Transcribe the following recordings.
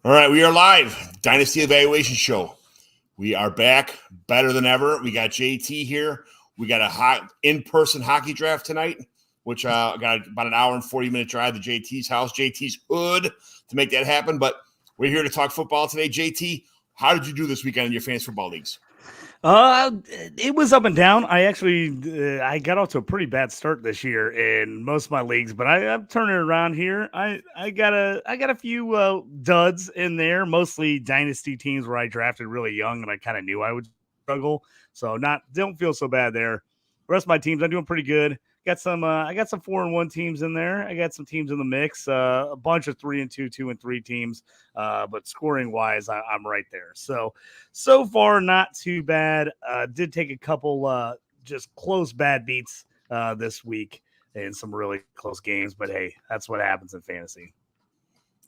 All right, we are live. Dynasty Evaluation Show. We are back better than ever. We got JT here. We got a in-person hockey draft tonight, which got about an hour and 40-minute drive to JT's house, JT's hood, to make that happen. But we're here to talk football today. JT, how did you do this weekend in your fantasy football leagues? It was up and down. I got off to a pretty bad start this year in most of my leagues, but I'm turning it around here. I got a few duds in there, mostly dynasty teams where I drafted really young and I kind of knew I would struggle. So don't feel so bad there. The rest of my teams, I'm doing pretty good. I got some 4-1 teams in there. I got some teams in the mix, a bunch of 3-2, 2-3 teams. But scoring wise, I'm right there. So far, not too bad. Did take a couple just close bad beats this week in some really close games. But hey, that's what happens in fantasy.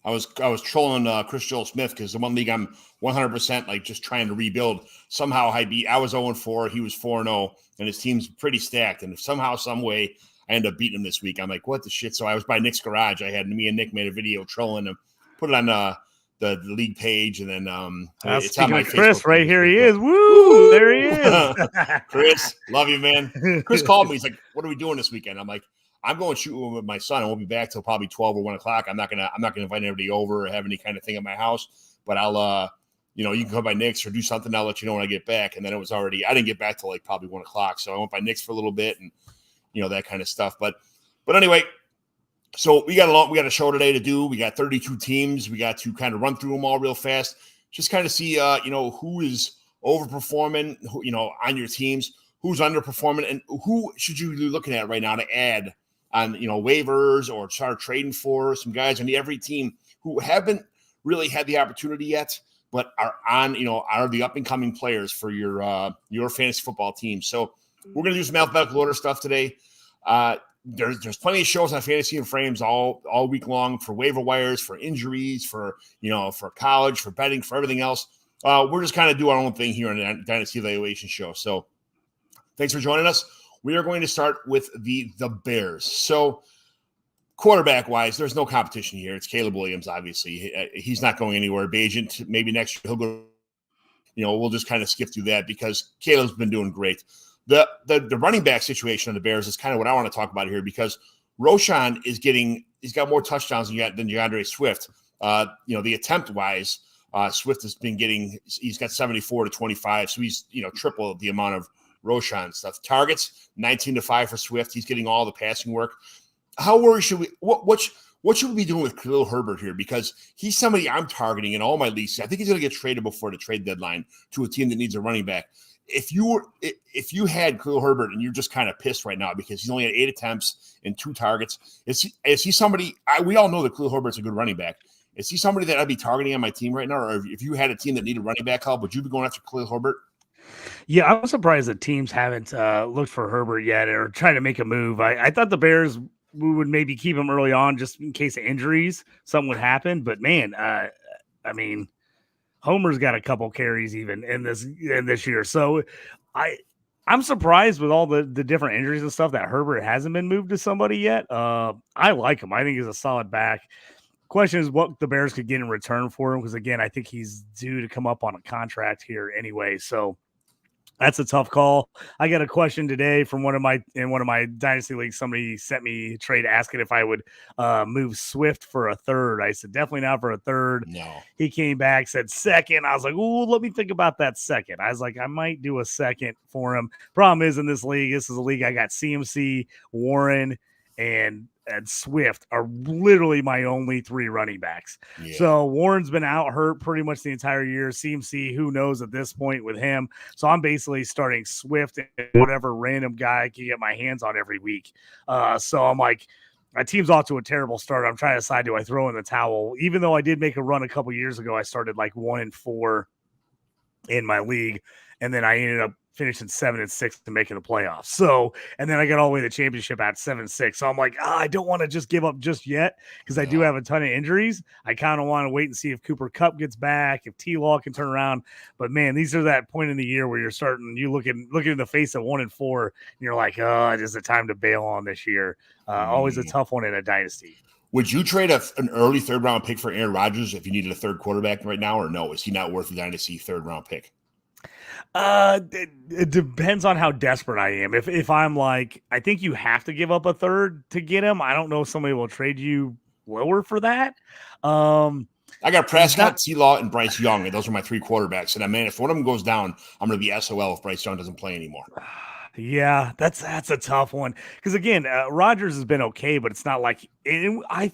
I was trolling Chris Joel Smith because the one league I'm 100% like just trying to rebuild. Somehow I was 0-4, he was 4-0, and his team's pretty stacked. And somehow, some way, I ended up beating him this week. I'm like, what the shit? So I was by Nick's garage. Me and Nick made a video trolling him, put it on the league page, and then it's on my Chris right here. He is. Woo! There he is. Chris, love you, man. Chris called me. He's like, "What are we doing this weekend?" I'm like, I'm going shooting with my son. I won't be back till probably 12 or 1 o'clock. I'm not gonna invite anybody over or have any kind of thing at my house. But I'll you can come by Nick's or do something. I'll let you know when I get back. And then I didn't get back till like probably 1 o'clock. So I went by Nick's for a little bit and that kind of stuff. But anyway, so we got a show today to do. We got 32 teams. We got to kind of run through them all real fast. Just kind of see who is overperforming, on your teams, who's underperforming, and who should you be looking at right now to add on, waivers or start trading for some guys on every team who haven't really had the opportunity yet, but are on, are the up and coming players for your fantasy football team. So we're going to do some alphabetical order stuff today. There's plenty of shows on Fantasy and Frames all week long for waiver wires, for injuries, for college, for betting, for everything else. We're just kind of do our own thing here on the Dynasty Evaluation Show. So thanks for joining us. We are going to start with the Bears. So quarterback-wise, there's no competition here. It's Caleb Williams, obviously. He's not going anywhere. Bagent, maybe next year he'll go. We'll just kind of skip through that because Caleb's been doing great. The running back situation of the Bears is kind of what I want to talk about here because Roshan he's got more touchdowns than DeAndre Swift. The attempt-wise, Swift has been he's got 74 to 25, so he's, triple the amount of Roshan stuff. Targets 19-5 for Swift. He's getting all the passing work. How worried should we? What should we be doing with Khalil Herbert here? Because he's somebody I'm targeting in all my leagues. I think he's going to get traded before the trade deadline to a team that needs a running back. If you had Khalil Herbert and you're just kind of pissed right now because he's only had 8 attempts and 2 targets, is he somebody? We all know that Khalil Herbert's a good running back. Is he somebody that I'd be targeting on my team right now? Or if you had a team that needed running back help, would you be going after Khalil Herbert? Yeah, I'm surprised that teams haven't looked for Herbert yet or trying to make a move. I thought the Bears would maybe keep him early on just in case of injuries, something would happen. But man, Homer's got a couple carries even in this year. So I'm surprised with all the different injuries and stuff that Herbert hasn't been moved to somebody yet. I like him. I think he's a solid back. Question is what the Bears could get in return for him because again, I think he's due to come up on a contract here anyway. So that's a tough call. I got a question today from one of my dynasty leagues. Somebody sent me a trade asking if I would move Swift for a third. I said, definitely not for a third. No. He came back, said second. I was like, oh, let me think about that second. I was like, I might do a second for him. Problem is in this is a league I got CMC, Warren, and Swift are literally my only 3 running backs. Yeah. So Warren's been out hurt pretty much the entire year. CMC, who knows at this point with him. So I'm basically starting Swift and whatever random guy I can get my hands on every week. So I'm like, my team's off to a terrible start. I'm trying to decide, do I throw in the towel? Even though I did make a run a couple years ago, I started like 1-4 in my league. And then I ended up finishing 7-6 to making the playoffs. So, and then I got all the way to the championship at 7-6. So I'm like, I don't want to just give up just yet because I do have a ton of injuries. I kind of want to wait and see if Cooper Kupp gets back, if T-Law can turn around. But man, these are that point in the year where you're looking in the face of 1-4, and you're like, is it time to bail on this year? Always a tough one in a dynasty. Would you trade an early third-round pick for Aaron Rodgers if you needed a third quarterback right now, or no? Is he not worth a dynasty third-round pick? It depends on how desperate I am. If I'm like, I think you have to give up a third to get him. I don't know if somebody will trade you lower for that. I got Prescott, T-Law, and Bryce Young, and those are my three quarterbacks. And man, if one of them goes down, I'm going to be SOL if Bryce Young doesn't play anymore. Yeah, that's a tough one because again, Rodgers has been okay, but it's not like I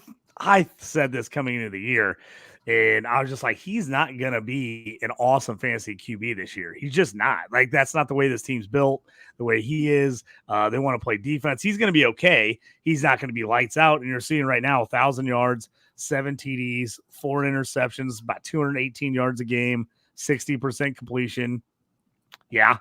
said this coming into the year, and I was just like, he's not gonna be an awesome fantasy QB this year. He's just not. Like that's not the way this team's built. The way he is, they want to play defense. He's gonna be okay. He's not gonna be lights out. And you're seeing right now 1,000 yards, 7 TDs, 4 interceptions, about 218 yards a game, 60% completion. Yeah.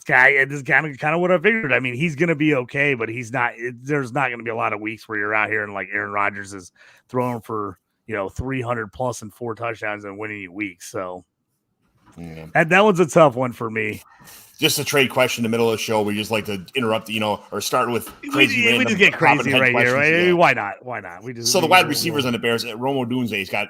This is kind of what I figured. I mean, he's going to be okay, but he's not. There's not going to be a lot of weeks where you're out here and like Aaron Rodgers is throwing for 300 plus and 4 touchdowns and winning you weeks. So that one's a tough one for me. Just a trade question in the middle of the show. We just like to interrupt, or start with crazy. We just get crazy right here, right? Yeah. Why not? The wide receivers on the Bears. Romo Dunze's got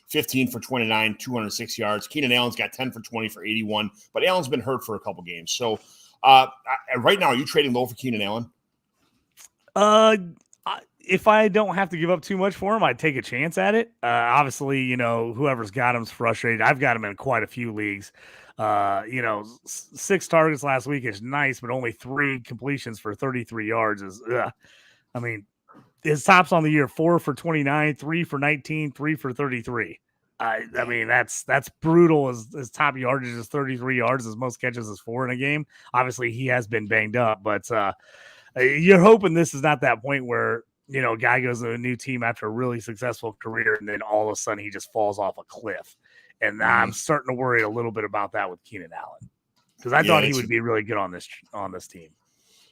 15 for 29, 206 yards. Keenan Allen's got 10 for 20 for 81, but Allen's been hurt for a couple games. So right now, are you trading low for Keenan Allen? If I don't have to give up too much for him, I'd take a chance at it. Obviously, whoever's got him's frustrated. I've got him in quite a few leagues. 6 targets last week is nice, but only 3 completions for 33 yards is, I mean, his tops on the year, 4 for 29, 3 for 19, 3 for 33. I mean, that's brutal. His top yardage is 33 yards. His most catches is 4 in a game. Obviously, he has been banged up, but you're hoping this is not that point where, a guy goes to a new team after a really successful career, and then all of a sudden he just falls off a cliff. And I'm starting to worry a little bit about that with Keenan Allen because I thought he would be really good on this team.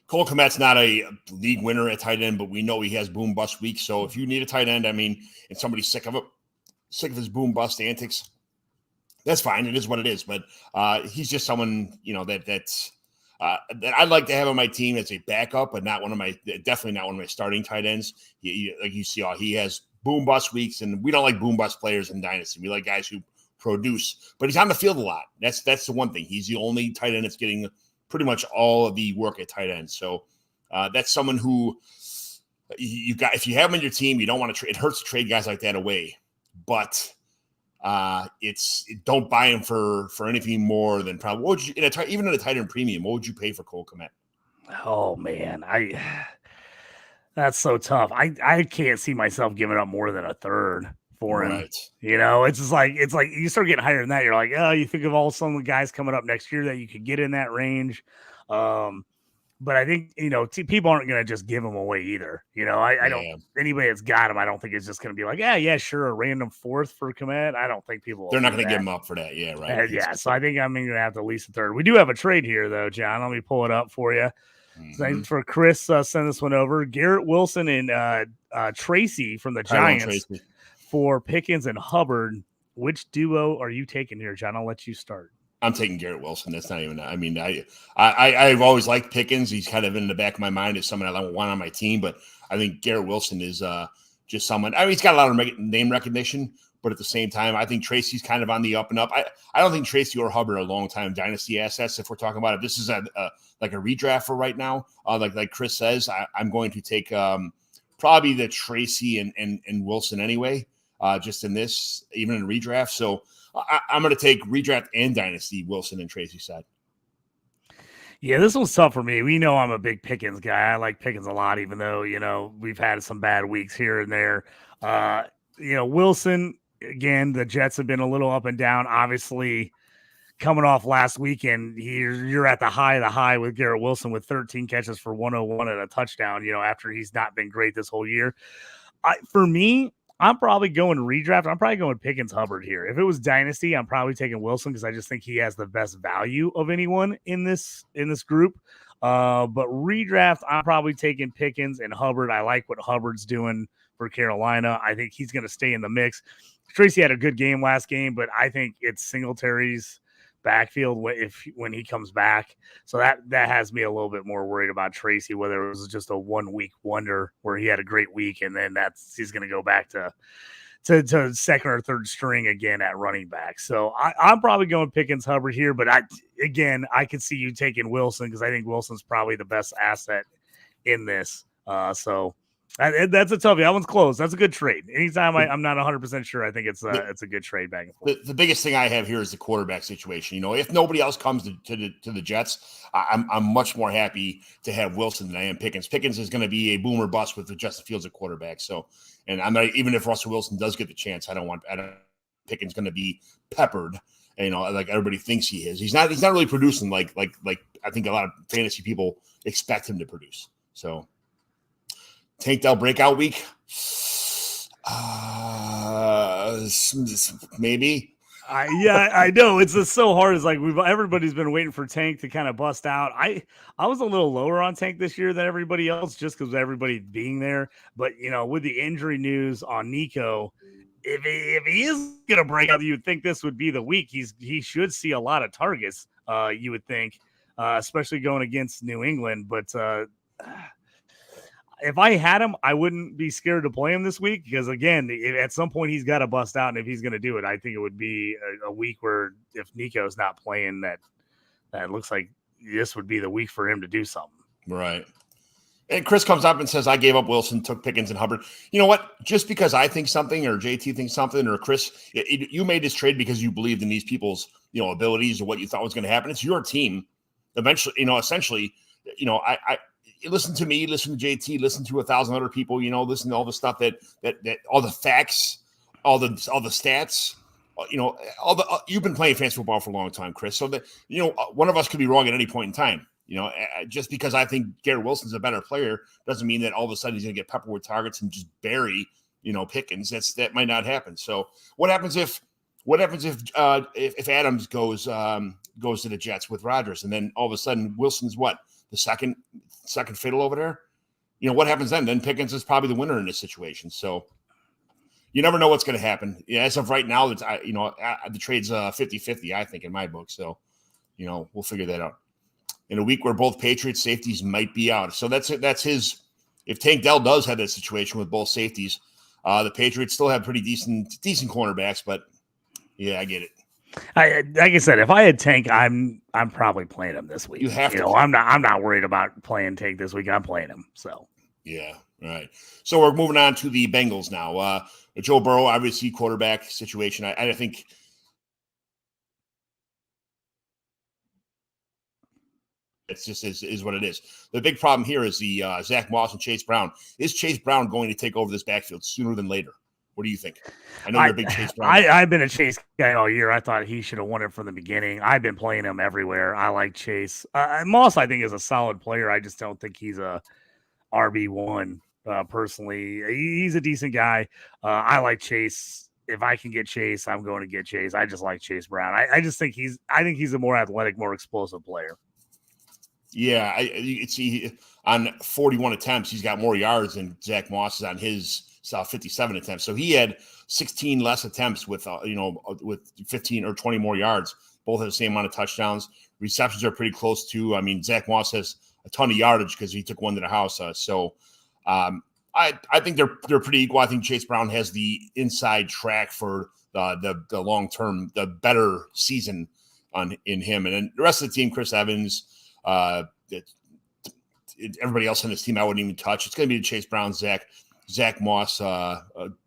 Cole Kmet's not a league winner at tight end, but we know he has boom bust weeks. So if you need a tight end, and somebody's sick of his boom bust antics, that's fine. It is what it is. But he's just someone that I'd like to have on my team as a backup, but definitely not one of my starting tight ends. Like you see, he has boom bust weeks, and we don't like boom bust players in Dynasty. We like guys who produce, but he's on the field a lot. That's the one thing. He's the only tight end that's getting pretty much all of the work at tight end. So that's someone who you got. If you have him on your team, you don't want to trade. It hurts to trade guys like that away, but don't buy him for anything more than probably. What would you even in a tight end premium? What would you pay for Cole Kmet? Oh man, that's so tough. I can't see myself giving up more than a third for him. Right. It's just like you start getting higher than that. You're like, oh, you think of all some of the guys coming up next year that you could get in that range. But I think, people aren't going to just give them away either. I don't, anybody that's got him, I don't think it's just going to be like, yeah, sure. A random 4th for Kmet. I don't think people, they're not going to give him up for that. Yeah. Right. So I think I'm going to have to at least a third. We do have a trade here though, John. Let me pull it up for you. Thanks for Chris. Send this one over. Garrett Wilson and Tracy from the Giants for Pickens and Hubbard. Which duo are you taking here, John? I'll let you start. I'm taking Garrett Wilson. That's not even. I've always liked Pickens. He's kind of in the back of my mind as someone I want on my team, but I think Garrett Wilson is just someone. He's got a lot of name recognition, but at the same time, I think Tracy's kind of on the up and up. I don't think Tracy or Hubbard are long-time dynasty assets. If we're talking about it, this is like a redraft for right now. Like Chris says, I'm going to take probably the Tracy and Wilson anyway. Just in this, even in redraft. So I'm going to take redraft and dynasty Wilson and Tracy side. Yeah, this one's tough for me. We know I'm a big Pickens guy. I like Pickens a lot, even though, we've had some bad weeks here and there. Wilson, again, the Jets have been a little up and down. Obviously, coming off last weekend, you're at the high with Garrett Wilson with 13 catches for 101 and a touchdown, after he's not been great this whole year. For me, I'm probably going redraft. I'm probably going Pickens Hubbard here. If it was dynasty, I'm probably taking Wilson because I just think he has the best value of anyone in this group. But redraft, I'm probably taking Pickens and Hubbard. I like what Hubbard's doing for Carolina. I think he's going to stay in the mix. Tracy had a good game last game, but I think it's Singletary's backfield when he comes back. So that has me a little bit more worried about Tracy, whether it was just a 1 week wonder where he had a great week and then he's going to go back to second or third string again at running back. So I'm probably going Pickens Hubbard here, but I could see you taking Wilson because I think Wilson's probably the best asset in this. So that's a toughie. That one's close. That's a good trade. Anytime I'm not 100% sure, I think it's a good trade back and forth. The biggest thing I have here is the quarterback situation. If nobody else comes to the Jets, I'm much more happy to have Wilson than I am Pickens. Pickens is going to be a boomer bust with Justin Fields at quarterback. So, and I'm not, even if Russell Wilson does get the chance, I don't Pickens going to be peppered. Like everybody thinks he is. He's not really producing like I think a lot of fantasy people expect him to produce. So, Tank Dell breakout week. Maybe. I know it's just so hard. It's like everybody's been waiting for Tank to kind of bust out. I was a little lower on Tank this year than everybody else just because of everybody being there. But with the injury news on Nico, if he is going to break out, you would think this would be the week. He should see a lot of targets. You would think, especially going against New England. But if I had him, I wouldn't be scared to play him this week because, again, at some point he's got to bust out. And if he's going to do it, I think it would be a week where if Nico's not playing, that looks like this would be the week for him to do something. Right. And Chris comes up and says, I gave up Wilson, took Pickens and Hubbard. You know what? Just because I think something or JT thinks something or Chris, you made this trade because you believed in these people's, abilities or what you thought was going to happen. It's your team. Eventually, essentially, I listen to me, listen to JT, listen to 1,000 other people, listen to all the stuff that all the facts, all the stats, you've been playing fantasy football for a long time, Chris. So that, one of us could be wrong at any point in time. Just because I think Garrett Wilson's a better player doesn't mean that all of a sudden he's going to get peppered with targets and just bury, Pickens. That might not happen. So what happens if Adams goes to the Jets with Rodgers and then all of a sudden Wilson's what? The second fiddle over there? What happens then? Then Pickens is probably the winner in this situation. So you never know what's going to happen. As of right now, the trade's 50-50, I think, in my book. So, we'll figure that out. In a week where both Patriots safeties might be out. So that's his. If Tank Dell does have that situation with both safeties, the Patriots still have pretty decent cornerbacks, but yeah, I get it. Like I said, if I had Tank, I'm probably playing him this week. You have to. I'm not worried about playing Tank this week. I'm playing him. So yeah, right. So we're moving on to the Bengals now. Joe Burrow, obviously quarterback situation. I think. It's just is what it is. The big problem here is the Zach Moss and Chase Brown. Is Chase Brown going to take over this backfield sooner than later? What do you think? I know you're a big Chase Brown. I've been a Chase guy all year. I thought he should have won it from the beginning. I've been playing him everywhere. I like Chase. Moss, I think, is a solid player. I just don't think he's a RB1 personally. He's a decent guy. I like Chase. If I can get Chase, I'm going to get Chase. I just like Chase Brown. I just think he's a more athletic, more explosive player. Yeah, you can see on 41 attempts, he's got more yards than Zach Moss is on his 57 attempts. So he had 16 less attempts with 15 or 20 more yards. Both have the same amount of touchdowns. Receptions are pretty close too. I mean, Zach Moss has a ton of yardage because he took one to the house. I think they're pretty equal. I think Chase Brown has the inside track for the long term, the better season in him, and then the rest of the team, Chris Evans. Everybody else on this team I wouldn't even touch. It's going to be the Chase Brown, Zach Moss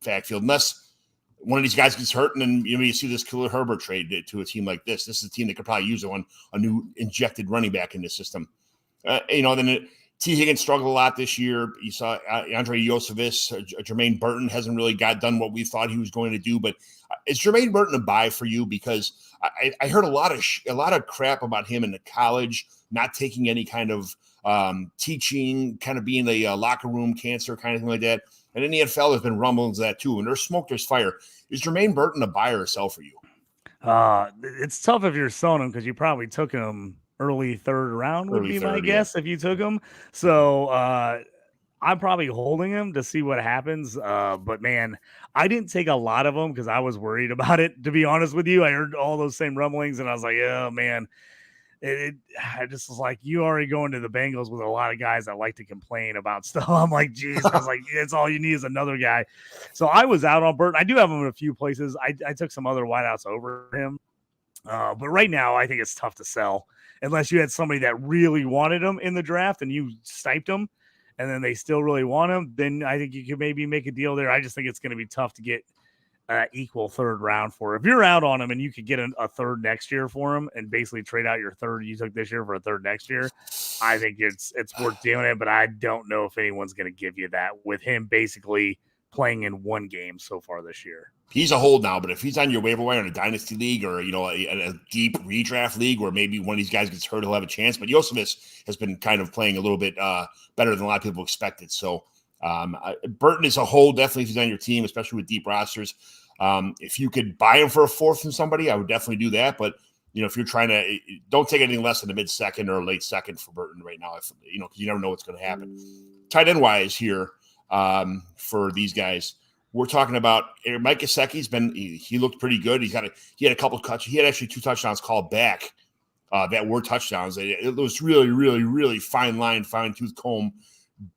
backfield, unless one of these guys gets hurt, and then you see this Khalil Herbert trade to a team like this. This is a team that could probably use a new injected running back in the system. Then T. Higgins struggled a lot this year. You saw Andre Iosivas, Jermaine Burton hasn't really done what we thought he was going to do. But is Jermaine Burton a buy for you? Because I heard a lot of crap about him in the college, not taking any kind of teaching, kind of being a locker room cancer kind of thing like that. And in the NFL, there's been rumblings of that too. And there's smoke, there's fire. Is Jermaine Burton a buy or a sell for you? It's tough if you're selling him because you probably took him early third round would be my guess if you took him. So I'm probably holding him to see what happens. But man, I didn't take a lot of them because I was worried about it. To be honest with you, I heard all those same rumblings, and I was like, oh man, I just was like, you already going to the Bengals with a lot of guys that like to complain about stuff. I'm like, geez, I was like, it's all you need is another guy. So I was out on Burton. I do have him in a few places. I took some other wideouts over him. But right now, I think it's tough to sell unless you had somebody that really wanted him in the draft and you sniped them and then they still really want him. Then I think you could maybe make a deal there. I just think it's going to be tough to get equal third round for. If you're out on him and you could get a third next year for him and basically trade out your third you took this year for a third next year, I think it's worth doing it. But I don't know if anyone's going to give you that with him basically playing in one game so far this year. He's a hold now, but if he's on your waiver wire in a dynasty league or, a deep redraft league where maybe one of these guys gets hurt, he'll have a chance. But Yosefis has been kind of playing a little bit better than a lot of people expected. So Burton is a hold, definitely, if he's on your team, especially with deep rosters. If you could buy him for a fourth from somebody, I would definitely do that. But, if you're trying to, don't take anything less than the mid-second or late second for Burton right now, because you never know what's going to happen. Tight end wise here for these guys. We're talking about Mike Gesicki's he looked pretty good. He had a couple of touchdowns. He had actually 2 touchdowns called back that were touchdowns. It was really, really, really fine line, fine tooth comb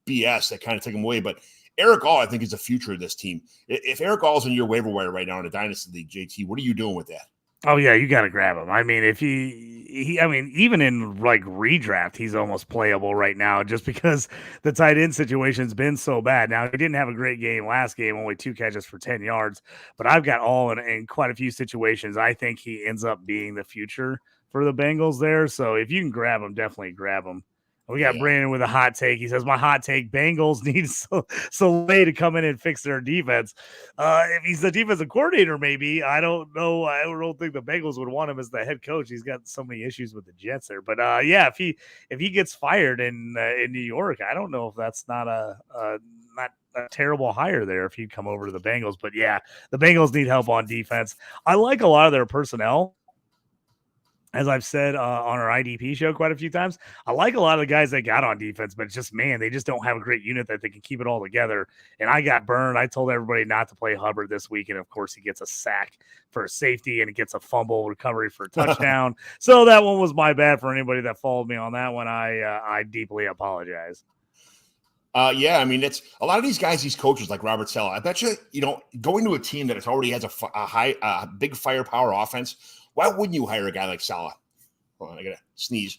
BS that kind of took him away. But Eric All, I think, is the future of this team. If Eric All's in your waiver wire right now in a dynasty league, JT, what are you doing with that? Oh yeah, you got to grab him. I mean, if even in like redraft, he's almost playable right now just because the tight end situation's been so bad. Now, he didn't have a great game last game, only 2 catches for 10 yards, but I've got All in quite a few situations. I think he ends up being the future for the Bengals there. So if you can grab him, definitely grab him. We got Brandon with a hot take. He says, my hot take, Bengals need Soleil to come in and fix their defense. If he's the defensive coordinator, maybe. I don't know. I don't think the Bengals would want him as the head coach. He's got so many issues with the Jets there. But, if he gets fired in New York, I don't know if that's not a terrible hire there if he'd come over to the Bengals. But, yeah, the Bengals need help on defense. I like a lot of their personnel. As I've said on our IDP show quite a few times, I like a lot of the guys they got on defense, but it's just, man, they just don't have a great unit that they can keep it all together. And I got burned. I told everybody not to play Hubbard this week. And, of course, he gets a sack for a safety and he gets a fumble recovery for a touchdown. So that one was my bad for anybody that followed me on that one. I deeply apologize. I mean, it's a lot of these guys, these coaches like Robert Saleh. I bet you, going to a team that already has a big firepower offense, why wouldn't you hire a guy like Saleh? Hold on, I gotta sneeze.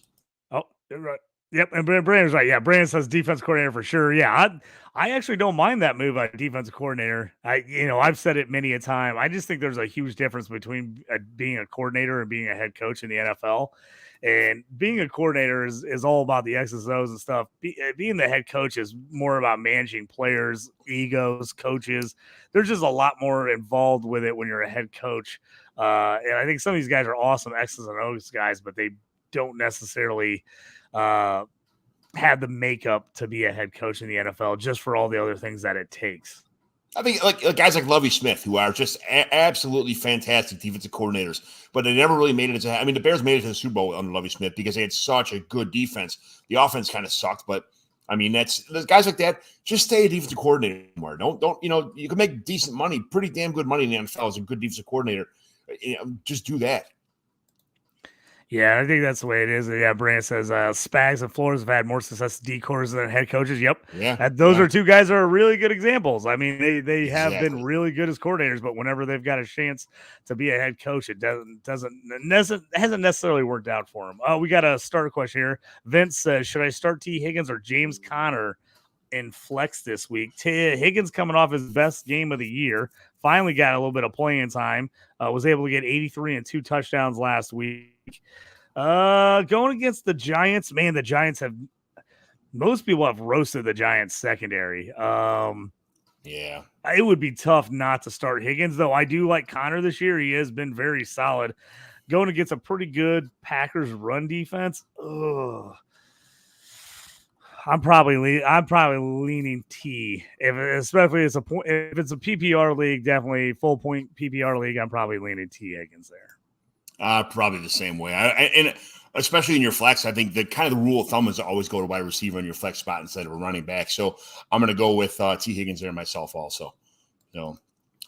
Oh, right. Yep, and Brandon's right. Yeah, Brandon says defense coordinator for sure. Yeah, I actually don't mind that move on defensive coordinator. I've said it many a time. I just think there's a huge difference between being a coordinator and being a head coach in the NFL. And being a coordinator is all about the X's and O's and stuff. Being the head coach is more about managing players, egos, coaches. There's just a lot more involved with it when you're a head coach. And I think some of these guys are awesome X's and O's guys, but they don't necessarily have the makeup to be a head coach in the NFL just for all the other things that it takes. I think like guys like Lovie Smith, who are just absolutely fantastic defensive coordinators, but they never really made it. The Bears made it to the Super Bowl under Lovie Smith because they had such a good defense. The offense kind of sucked, but I mean, there's guys like that. Just stay a defensive coordinator more. Don't you can make decent money, pretty damn good money in the NFL as a good defensive coordinator. Just do that. Yeah, I think that's the way it is. Yeah, Brandon says Spags and Flores have had more success decors than head coaches. Yep. Yeah. Those are two guys that are really good examples. I mean, they have been really good as coordinators, but whenever they've got a chance to be a head coach, it hasn't necessarily worked out for them. We got a starter question here. Vince says, should I start T. Higgins or James Conner in flex this week? Higgins coming off his best game of the year. Finally got a little bit of playing time. Was able to get 83 and 2 touchdowns last week. Going against the Giants, man, the Giants most people have roasted the Giants secondary. Yeah, it would be tough not to start Higgins, though. I do like Connor this year. He has been very solid. Going against a pretty good Packers run defense. I'm probably leaning T. Especially if it's a PPR league, definitely full point PPR league. I'm probably leaning T Higgins there. Probably the same way. And especially in your flex. I think the kind of the rule of thumb is to always go to wide receiver in your flex spot instead of a running back. So I'm going to go with T. Higgins there myself also. So, all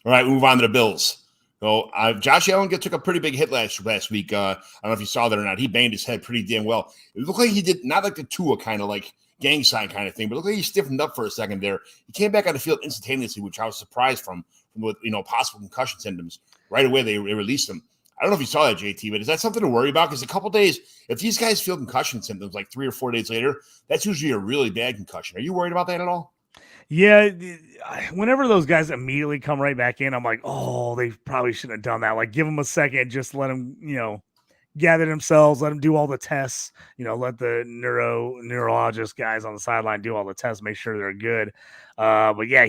right, move on to the Bills. So Josh Allen took a pretty big hit last week. I don't know if you saw that or not. He banged his head pretty damn well. It looked like he did not like the Tua kind of like gang sign kind of thing, but it looked like he stiffened up for a second there. He came back on the field instantaneously, which I was surprised from with possible concussion symptoms. Right away they released him. I don't know if you saw that, JT, but is that something to worry about? Because a couple days, if these guys feel concussion symptoms like 3 or 4 days later, that's usually a really bad concussion. Are you worried about that at all? Yeah, whenever those guys immediately come right back in, I'm like, oh, they probably shouldn't have done that. Like, give them a second, just let them, gather themselves, let them do all the tests, let the neurologist guys on the sideline do all the tests, make sure they're good. But yeah,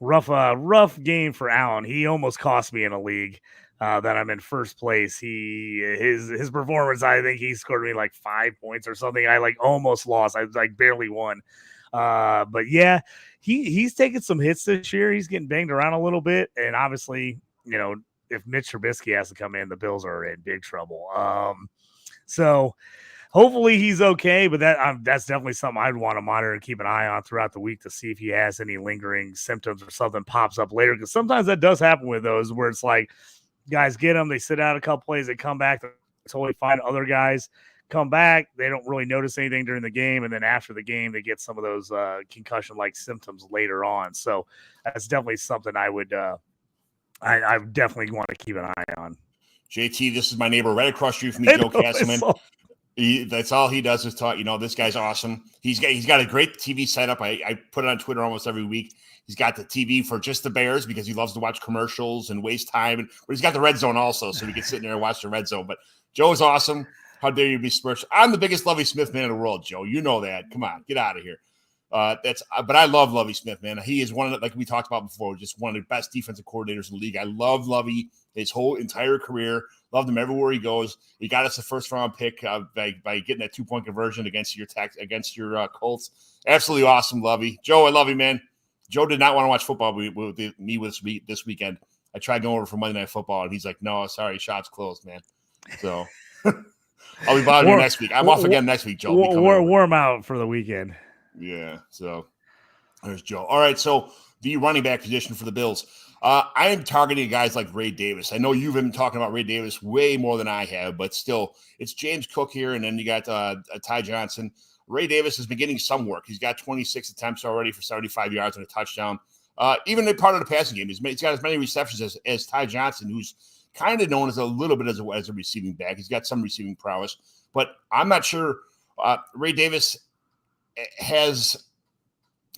rough game for Allen. He almost cost me in a league that I'm in first place. His performance, I think he scored me like 5 points or something. I like almost lost. I like barely won. But yeah, he's taking some hits this year. He's getting banged around a little bit. And obviously, if Mitch Trubisky has to come in, the Bills are in big trouble. So hopefully he's okay, but that's definitely something I'd want to monitor and keep an eye on throughout the week to see if he has any lingering symptoms or something pops up later. Because sometimes that does happen with those where it's like guys get them, they sit out a couple plays, they come back, they're totally fine. Other guys come back, they don't really notice anything during the game, and then after the game they get some of those concussion-like symptoms later on. So that's definitely something I would I definitely want to keep an eye on. JT, this is my neighbor right across the street from me, Joe Castleman. That's all he does is talk. This guy's awesome. He's got a great TV setup. I put it on Twitter almost every week. He's got the TV for just the Bears because he loves to watch commercials and waste time. But he's got the Red Zone also, so we can sit in there and watch the Red Zone. But Joe is awesome. How dare you be Spurs? I'm the biggest Lovie Smith man in the world, Joe. You know that. Come on, get out of here. But I love Lovie Smith, man. He is one of the, like we talked about before, just one of the best defensive coordinators in the league. I love Lovie his whole entire career. Loved him everywhere he goes. He got us a first round pick by getting that 2-point conversion against your Colts. Absolutely awesome, Lovie. Joe, I love you, man. Joe did not want to watch football with me this weekend. I tried going over for Monday Night Football, and he's like, "No, sorry, shop's closed, man." So I'll be bothering you next week. I'm off again next week, Joe. Warm out for the weekend. Yeah, so there's Joe. All right, so the running back position for the Bills. I am targeting guys like Ray Davis. I know you've been talking about Ray Davis way more than I have, but still, it's James Cook here, and then you got Ty Johnson. Ray Davis has been getting some work. He's got 26 attempts already for 75 yards and a touchdown. Even a part of the passing game, he's got as many receptions as Ty Johnson, who's kind of known as a little bit as a receiving back. He's got some receiving prowess, but I'm not sure Ray Davis has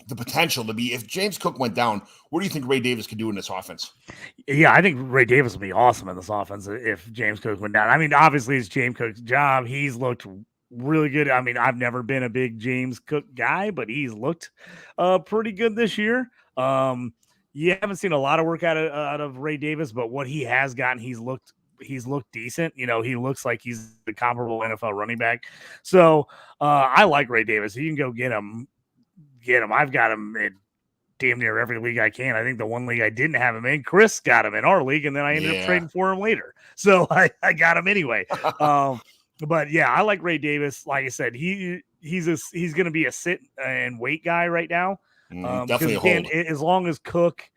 the potential to be, if James Cook went down, what do you think Ray Davis could do in this offense? Yeah, I think Ray Davis would be awesome in this offense if James Cook went down. I mean, obviously it's James Cook's job. He's looked really good. I mean, I've never been a big James Cook guy, but he's looked pretty good this year. You haven't seen a lot of work out of Ray Davis, but what he has gotten, he's looked decent. He looks like he's the comparable NFL running back. So I like Ray Davis. You can go get him. I've got him in damn near every league I can. I think the one league I didn't have him in, Chris got him in our league, and then I ended up trading for him later. So I got him anyway. But yeah, I like Ray Davis. Like I said, he's going to be a sit and wait guy right now. Definitely again, as long as Cook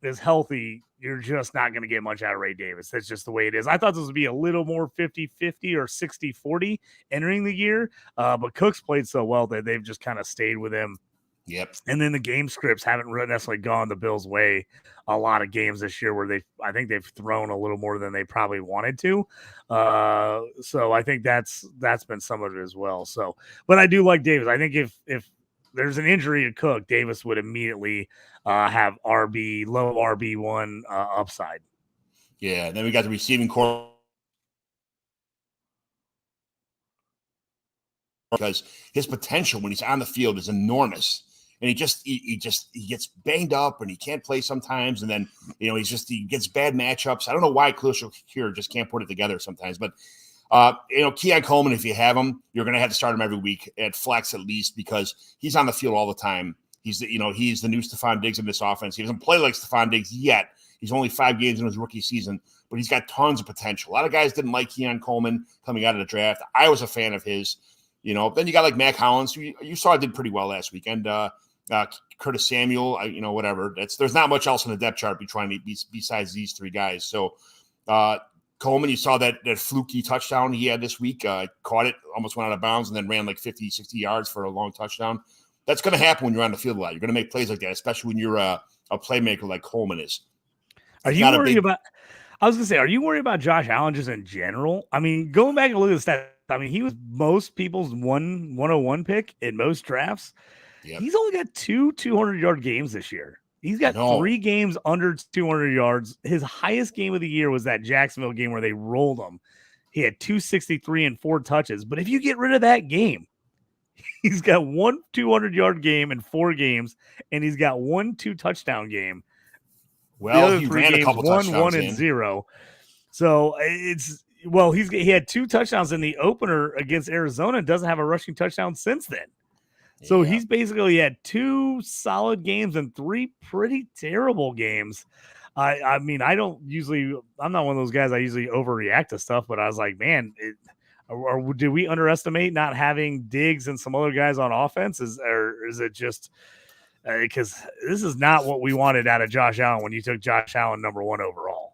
is healthy, you're just not going to get much out of Ray Davis. That's just the way it is. I thought this would be a little more 50-50 or 60-40 entering the year, but Cook's played so well that they've just kind of stayed with him. Yep. And then the game scripts haven't necessarily gone the Bills' way a lot of games this year where I think they've thrown a little more than they probably wanted to. So I think that's been some of it as well. So, but I do like Davis. I think if there's an injury to Cook, Davis would immediately have low RB1 upside. Yeah. Then we got the receiving core. Because his potential when he's on the field is enormous. And he gets banged up and he can't play sometimes. And then, he gets bad matchups. I don't know why Khalil Shakir just can't put it together sometimes. But, Keon Coleman, if you have him, you're going to have to start him every week at flex at least because he's on the field all the time. He's the new Stephon Diggs in this offense. He doesn't play like Stephon Diggs yet. He's only 5 games in his rookie season, but he's got tons of potential. A lot of guys didn't like Keon Coleman coming out of the draft. I was a fan of his. Then you got like Mac Hollins, who you saw did pretty well last weekend. Curtis Samuel, whatever. There's not much else on the depth chart besides these 3 guys. So Coleman, you saw that fluky touchdown he had this week. Caught it, almost went out of bounds, and then ran like 50, 60 yards for a long touchdown. That's going to happen when you're on the field a lot. You're going to make plays like that, especially when you're a playmaker like Coleman is. Are you worried about Josh Allen just in general? I mean, going back and look at the stats, I mean, he was most people's 101 pick in most drafts. Yep. He's only got 2 200-yard games this year. He's got 3 games under 200 yards. His highest game of the year was that Jacksonville game where they rolled him. He had 263 and 4 touches. But if you get rid of that game, he's got 1 200-yard game in 4 games, and he's got 1 2-touchdown game. Well, he ran a couple touchdowns. 1 and 0. So he had 2 touchdowns in the opener against Arizona and doesn't have a rushing touchdown since then. So he's basically had 2 solid games and 3 pretty terrible games. I mean, I'm not one of those guys I usually overreact to stuff, but I was like, man, or do we underestimate not having Diggs and some other guys on offense? Or is it just because this is not what we wanted out of Josh Allen when you took Josh Allen number 1 overall?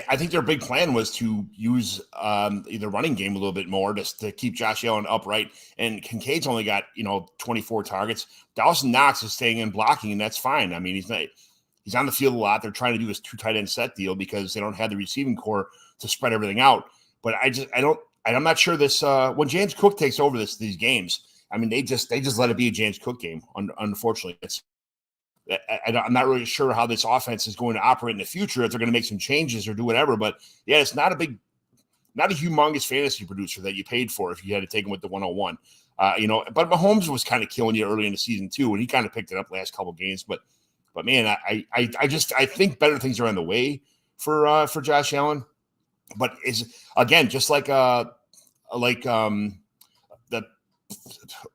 I think their big plan was to use the running game a little bit more to keep Josh Allen upright. And Kincaid's only got 24 targets. Dawson Knox is staying in blocking, and that's fine. I mean, he's on the field a lot. They're trying to do his 2 tight end set deal because they don't have the receiving core to spread everything out. But I'm not sure this when James Cook takes over these games. I mean, they just let it be a James Cook game. Unfortunately, I'm not really sure how this offense is going to operate in the future, if they're going to make some changes or do whatever. But yeah, it's not a humongous fantasy producer that you paid for if you had to take him with the 101. But Mahomes was kind of killing you early in the season too, and he kind of picked it up last couple of games. But man, I think better things are on the way for Josh Allen. But is again just like the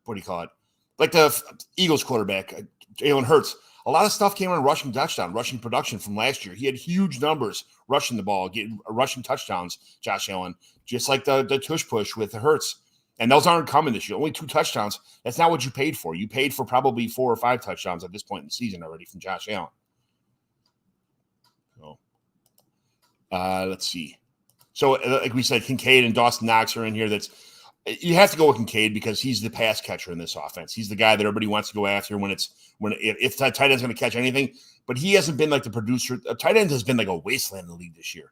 what do you call it? Like the Eagles quarterback, Jalen Hurts. A lot of stuff came on rushing production from last year. He had huge numbers rushing the ball, getting rushing touchdowns, Josh Allen, just like the tush push with the Hurts. And those aren't coming this year. Only 2 touchdowns. That's not what you paid for. You paid for probably 4 or 5 touchdowns at this point in the season already from Josh Allen. So, let's see. So, like we said, Kincaid and Dawson Knox are in here. You have to go with Kincaid because he's the pass catcher in this offense. He's the guy that everybody wants to go after if tight end's going to catch anything. But he hasn't been like the producer. Tight end has been like a wasteland in the league this year.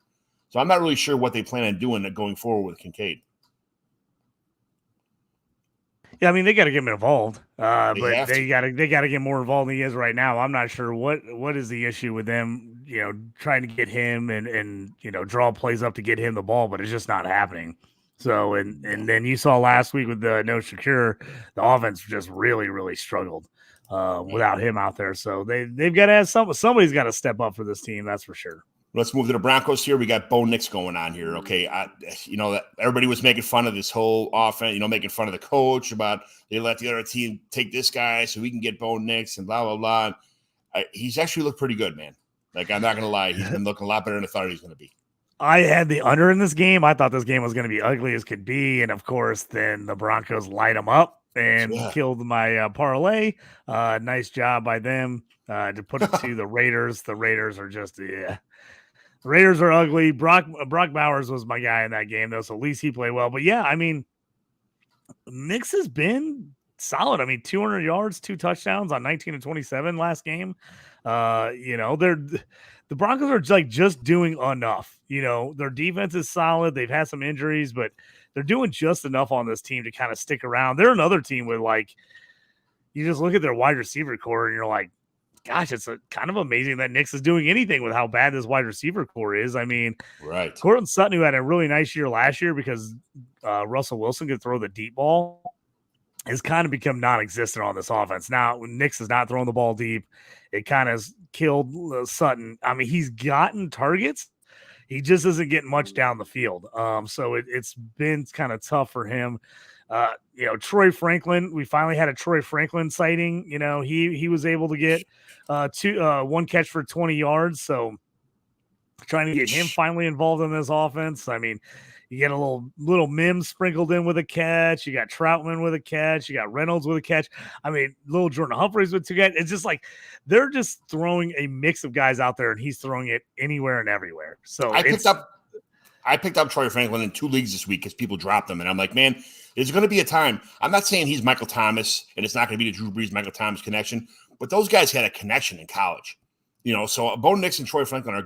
So I'm not really sure what they plan on doing going forward with Kincaid. Yeah, I mean, they got to get him involved, but they got to get more involved than he is right now. I'm not sure what is the issue with them, trying to get him and draw plays up to get him the ball, but it's just not happening. So, and then you saw last week with the no Shakir, the offense just really, really struggled without him out there. So they've got to have somebody's got to step up for this team. That's for sure. Let's move to the Broncos here. We got Bo Nix going on here. Okay. That everybody was making fun of this whole offense, making fun of the coach about they let the other team take this guy so we can get Bo Nix and blah, blah, blah. He's actually looked pretty good, man. Like, I'm not going to lie. He's been looking a lot better than I thought he was going to be. I had the under in this game. I thought this game was going to be ugly as could be. And of course, then the Broncos light them up and killed my parlay. Nice job by them to put it to the Raiders. The Raiders are just, The Raiders are ugly. Brock Bowers was my guy in that game, though, so at least he played well. But yeah, I mean, Nix has been solid. I mean, 200 yards, 2 touchdowns on 19 and 27 last game. The Broncos are just doing enough. Their defense is solid. They've had some injuries, but they're doing just enough on this team to kind of stick around. They're another team with you just look at their wide receiver core and you're like, gosh, it's kind of amazing that Nix is doing anything with how bad this wide receiver core is. I mean, right. Courtland Sutton, who had a really nice year last year because Russell Wilson could throw the deep ball, has kind of become non-existent on this offense. Now, when Nix is not throwing the ball deep, it kind of killed Sutton. I mean, he's gotten targets. He just isn't getting much down the field. So it's been kind of tough for him. Troy Franklin, we finally had a Troy Franklin sighting. He was able to get 1 catch for 20 yards. So trying to get him finally involved in this offense. I mean, you get a little Mims sprinkled in with a catch. You got Troutman with a catch. You got Reynolds with a catch. I mean, little Jordan Humphreys with 2 catches. It's just like they're just throwing a mix of guys out there, and he's throwing it anywhere and everywhere. So I picked up Troy Franklin in 2 leagues this week because people dropped him, and I'm like, man, there's going to be a time. I'm not saying he's Michael Thomas, and it's not going to be the Drew Brees Michael Thomas connection, but those guys had a connection in college. So Bo Nix and Troy Franklin are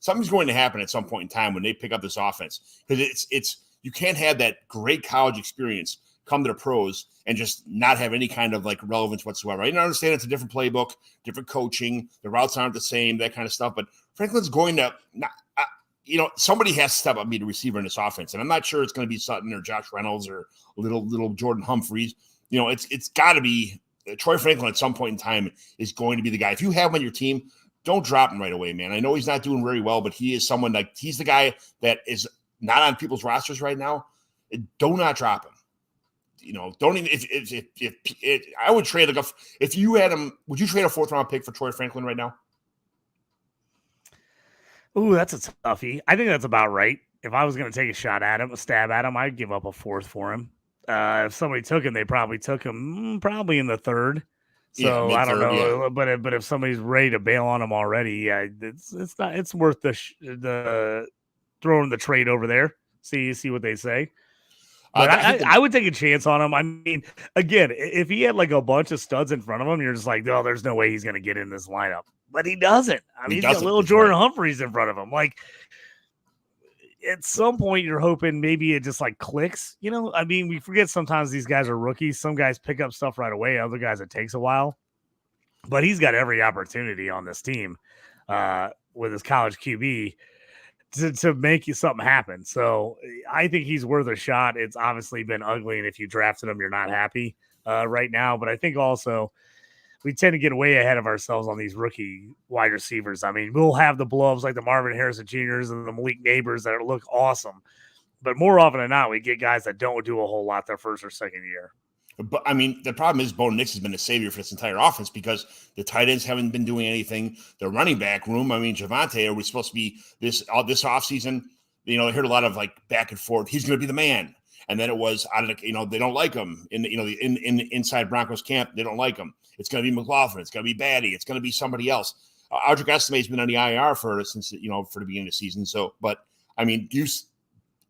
something's going to happen at some point in time when they pick up this offense, because it's you can't have that great college experience come to the pros and just not have any kind of like relevance whatsoever. I understand it's a different playbook, different coaching, the routes aren't the same, that kind of stuff. But Franklin's going to, somebody has to step up, be the receiver in this offense, and I'm not sure it's going to be Sutton or Josh Reynolds or little Jordan Humphreys. It's got to be. Troy Franklin at some point in time is going to be the guy. If you have him on your team, don't drop him right away, man. I know he's not doing very well, but he is someone like he's the guy that is not on people's rosters right now. Do not drop him. Don't even if I would trade if you had him, would you trade a 4th round pick for Troy Franklin right now? Ooh, that's a toughie. I think that's about right. If I was going to take a stab at him, I'd give up a 4th for him. If somebody took him, they probably took him probably in the 3rd. So I don't know, but if somebody's ready to bail on him already, it's worth the throwing the trade over there. See what they say. But I would take a chance on him. I mean, again, if he had like a bunch of studs in front of him, you're just like, oh, there's no way he's going to get in this lineup. But he doesn't. I mean, he's got little Jordan Humphreys in front of him. Like, at some point you're hoping maybe it just like clicks, I mean, we forget sometimes these guys are rookies. Some guys pick up stuff right away. Other guys, it takes a while, but he's got every opportunity on this team with his college QB to make you something happen. So I think he's worth a shot. It's obviously been ugly. And if you drafted him, you're not happy right now, but I think also we tend to get way ahead of ourselves on these rookie wide receivers. I mean, we'll have the blow-ups like the Marvin Harrison Jr.'s and the Malik Neighbors that look awesome. But more often than not, we get guys that don't do a whole lot their first or second year. But, I mean, the problem is Bo Nix has been a savior for this entire offense because the tight ends haven't been doing anything. The running back room, I mean, Javonte, are we supposed to be this offseason? I heard a lot of, like, back and forth. He's going to be the man. And then it was, they don't like him. In inside Broncos camp, they don't like him. It's going to be McLaughlin. It's going to be Batty. It's going to be somebody else. Audric Estime's been on the IR for the beginning of the season. So, but I mean, is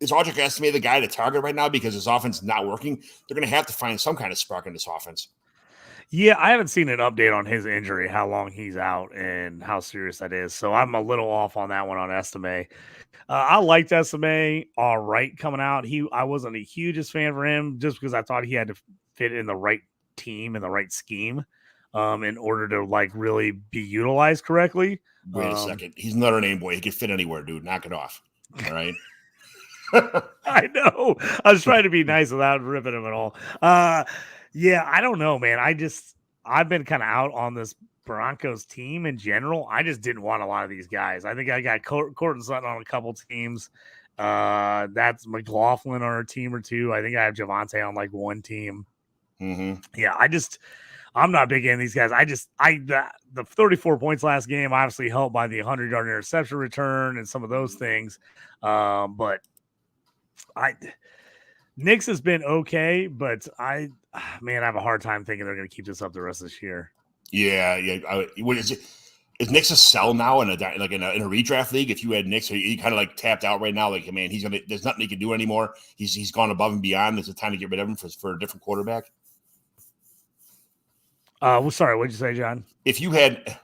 Audric Estime the guy to target right now because his offense is not working? They're going to have to find some kind of spark in this offense. Yeah, I haven't seen an update on his injury, how long he's out and how serious that is. So I'm a little off on that one on Estime. I liked Estime all right coming out. I wasn't the hugest fan for him just because I thought he had to fit in the right team and the right scheme in order to like really be utilized correctly. Wait a second. He's Notre Dame boy. He can fit anywhere, dude. Knock it off. All right. I know. I was trying to be nice without ripping him at all. Yeah, I don't know, man. I've been kind of out on this Broncos team in general. I just didn't want a lot of these guys. I think I got Courtland Sutton on a couple teams. That's McLaughlin on our team or two. I think I have Javonte on like one team. Mm-hmm. Yeah, I'm not big into these guys. The 34 points last game obviously helped by the 100-yard interception return and some of those things. But Knicks has been okay, but I have a hard time thinking they're going to keep this up the rest of this year. Yeah. What is it? Is Knicks a sell now in a redraft league? If you had Knicks, he kind of like tapped out right now. Like, man, there's nothing he can do anymore. He's gone above and beyond. There's a time to get rid of him for a different quarterback. Sorry, what'd you say, John? If you had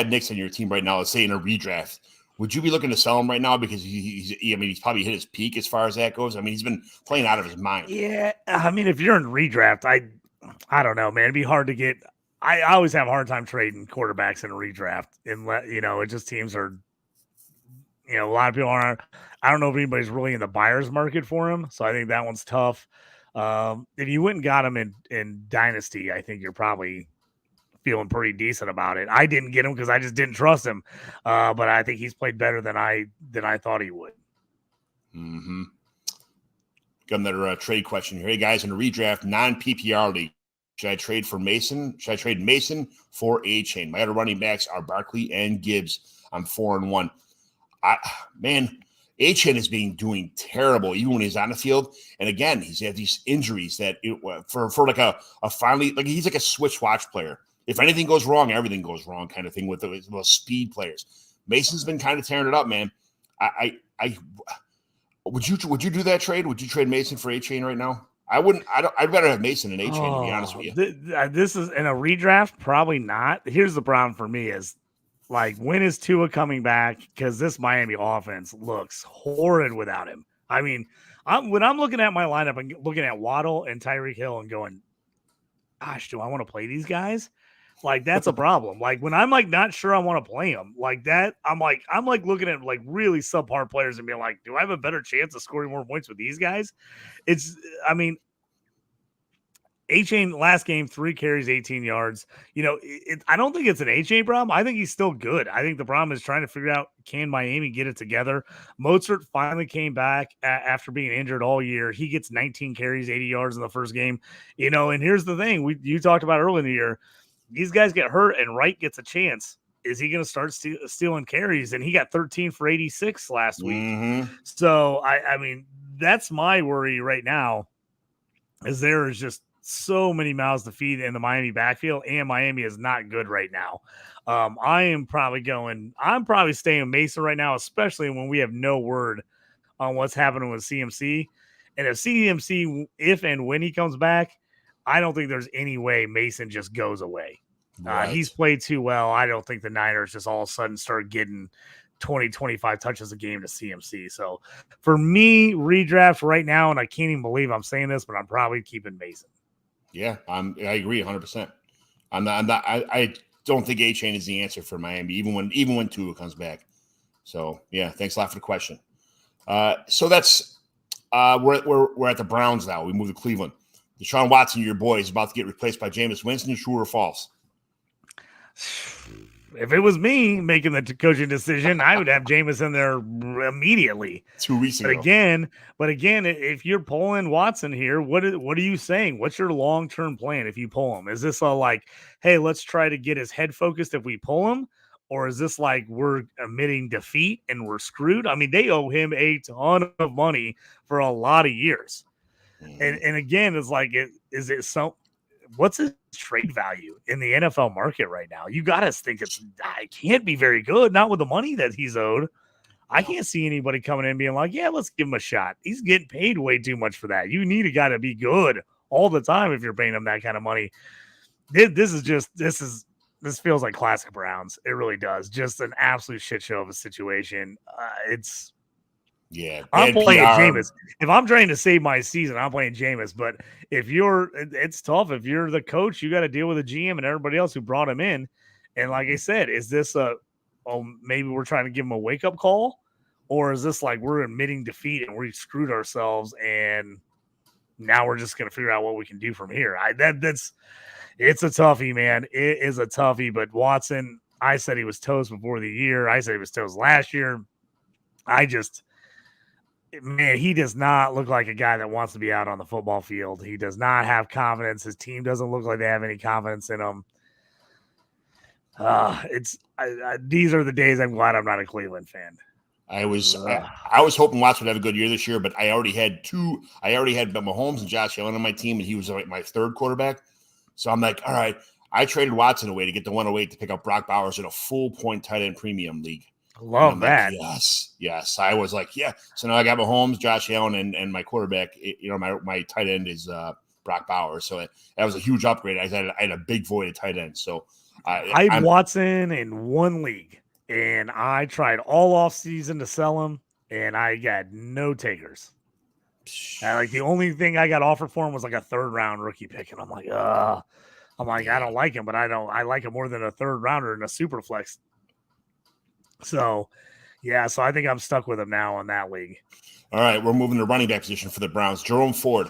Knicks on your team right now, let's say in a redraft, would you be looking to sell him right now because he's probably hit his peak as far as that goes? I mean, he's been playing out of his mind. Yeah, I mean, if you're in redraft, I don't know, man. It'd be hard to get. I always have a hard time trading quarterbacks in a redraft, and it just teams are. A lot of people aren't. I don't know if anybody's really in the buyer's market for him, so I think that one's tough. If you went and got him in Dynasty, I think you're probably feeling pretty decent about it. I didn't get him because I just didn't trust him, but I think he's played better than I thought he would. Mm-hmm. Got another trade question here. Hey guys, in a redraft non-PPR league, should I trade Mason for A-Chain? My other running backs are Barkley and Gibbs. I'm 4-1. Man, Achane is doing terrible even when he's on the field. And again, he's had these injuries that for like a finally, like he's like a switch watch player. If anything goes wrong, everything goes wrong kind of thing with those speed players. Mason's been kind of tearing it up, man. I would you do that trade? Would you trade Mason for Achane right now? I wouldn't. I'd rather have Mason than Achane, to be honest with you. This is in a redraft, probably not. Here's the problem for me is, like, when is Tua coming back? Because this Miami offense looks horrid without him. I mean, when I'm looking at my lineup and looking at Waddle and Tyreek Hill and going, gosh, do I want to play these guys? Like, that's a problem. Like, when I'm like not sure I want to play them like that, I'm like looking at like really subpar players and being like, do I have a better chance of scoring more points with these guys? I mean, Achane last game, 3 carries, 18 yards. You know, I don't think it's an Achane problem. I think he's still good. I think the problem is trying to figure out, can Miami get it together? Mozart finally came back after being injured all year. He gets 19 carries, 80 yards in the first game. You know, and here's the thing. You talked about early in the year. These guys get hurt and Wright gets a chance. Is he going to start stealing carries? And he got 13 for 86 last week. Mm-hmm. So, I mean, that's my worry right now, is there is just so many mouths to feed in the Miami backfield, and Miami is not good right now. I'm probably staying Mason right now, especially when we have no word on what's happening with CMC. And if and when he comes back, I don't think there's any way Mason just goes away. Right. He's played too well. I don't think the Niners just all of a sudden start getting 20, 25 touches a game to CMC. So for me, redraft right now, and I can't even believe I'm saying this, but I'm probably keeping Mason. Yeah, I agree 100%. I don't think Achane is the answer for Miami, even when Tua comes back. So yeah, thanks a lot for the question. So that's we're at the Browns now. We move to Cleveland. Deshaun Watson, your boy, is about to get replaced by Jameis Winston. True or false? If it was me making the coaching decision, I would have Jameis in there immediately. 2 weeks ago. But again, if you're pulling Watson here, what are you saying? What's your long-term plan if you pull him? Is this a like, hey, let's try to get his head focused if we pull him? Or is this like we're admitting defeat and we're screwed? I mean, they owe him a ton of money for a lot of years. And again, it's like, what's his trade value in the NFL market right now? You got to think it can't be very good, not with the money that he's owed. I can't see anybody coming in being like, yeah, let's give him a shot. He's getting paid way too much for that. You need a guy to be good all the time if you're paying him that kind of money. This feels like classic Browns. It really does. Just an absolute shit show of a situation. I'm playing Jameis. If I'm trying to save my season, I'm playing Jameis. But it's tough. If you're the coach, you got to deal with the GM and everybody else who brought him in. And like I said, is this maybe we're trying to give him a wake up call, or is this like we're admitting defeat and we screwed ourselves and now we're just going to figure out what we can do from here? It's a toughie, man. It is a toughie. But Watson, I said he was toast before the year. I said he was toast last year. Man, he does not look like a guy that wants to be out on the football field. He does not have confidence. His team doesn't look like they have any confidence in him. These are the days I'm glad I'm not a Cleveland fan. I was hoping Watson would have a good year this year, but I already had Mahomes and Josh Allen on my team, and he was my third quarterback. So I'm like, all right, I traded Watson away to get the 108 to pick up Brock Bowers in a full point tight end premium league. Love that. Like, yes. I was like, yeah. So now I got Mahomes, Josh Allen, and my quarterback. My tight end is Brock Bowers. So that was a huge upgrade. I had a big void at tight end. So I had Watson in one league, and I tried all off season to sell him, and I got no takers. Like the only thing I got offered for him was like a 3rd round rookie pick, and I'm like, I don't like him, but I like him more than a 3rd rounder in a super flex. So, yeah, so I think I'm stuck with him now in that league. All right, we're moving to running back position for the Browns. Jerome Ford.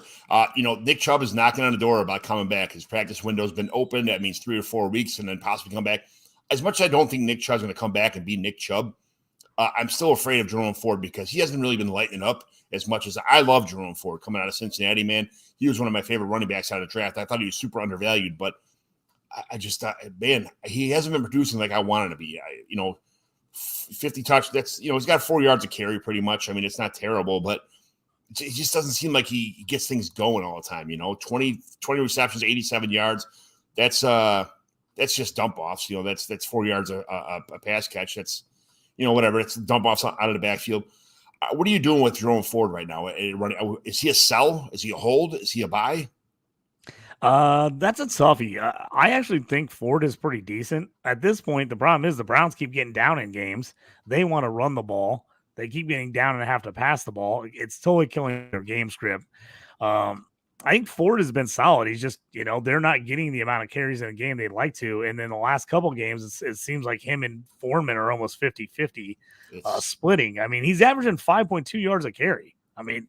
Nick Chubb is knocking on the door about coming back. His practice window's been open. That means 3 or 4 weeks and then possibly come back. As much as I don't think Nick Chubb's going to come back and be Nick Chubb, I'm still afraid of Jerome Ford because he hasn't really been lighting up as much as I love Jerome Ford coming out of Cincinnati, man. He was one of my favorite running backs out of the draft. I thought he was super undervalued, but I just thought, man, he hasn't been producing like I wanted to be. 50 touch. That's, he's got 4 yards of carry pretty much. I mean, it's not terrible, but it just doesn't seem like he gets things going all the time. 20 receptions, 87 yards. That's just dump offs. That's 4 yards a pass catch. That's, whatever. It's dump offs out of the backfield. What are you doing with Jerome Ford right now? Is he a sell? Is he a hold? Is he a buy? That's a toughie. I actually think Ford is pretty decent at this point. The problem is the Browns keep getting down in games. They want to run the ball. They keep getting down and have to pass the ball. It's totally killing their game script. I think Ford has been solid. He's just, they're not getting the amount of carries in a game they'd like to. And then the last couple games, it seems like him and Foreman are almost 50-50 splitting. I mean, he's averaging 5.2 yards a carry. I mean,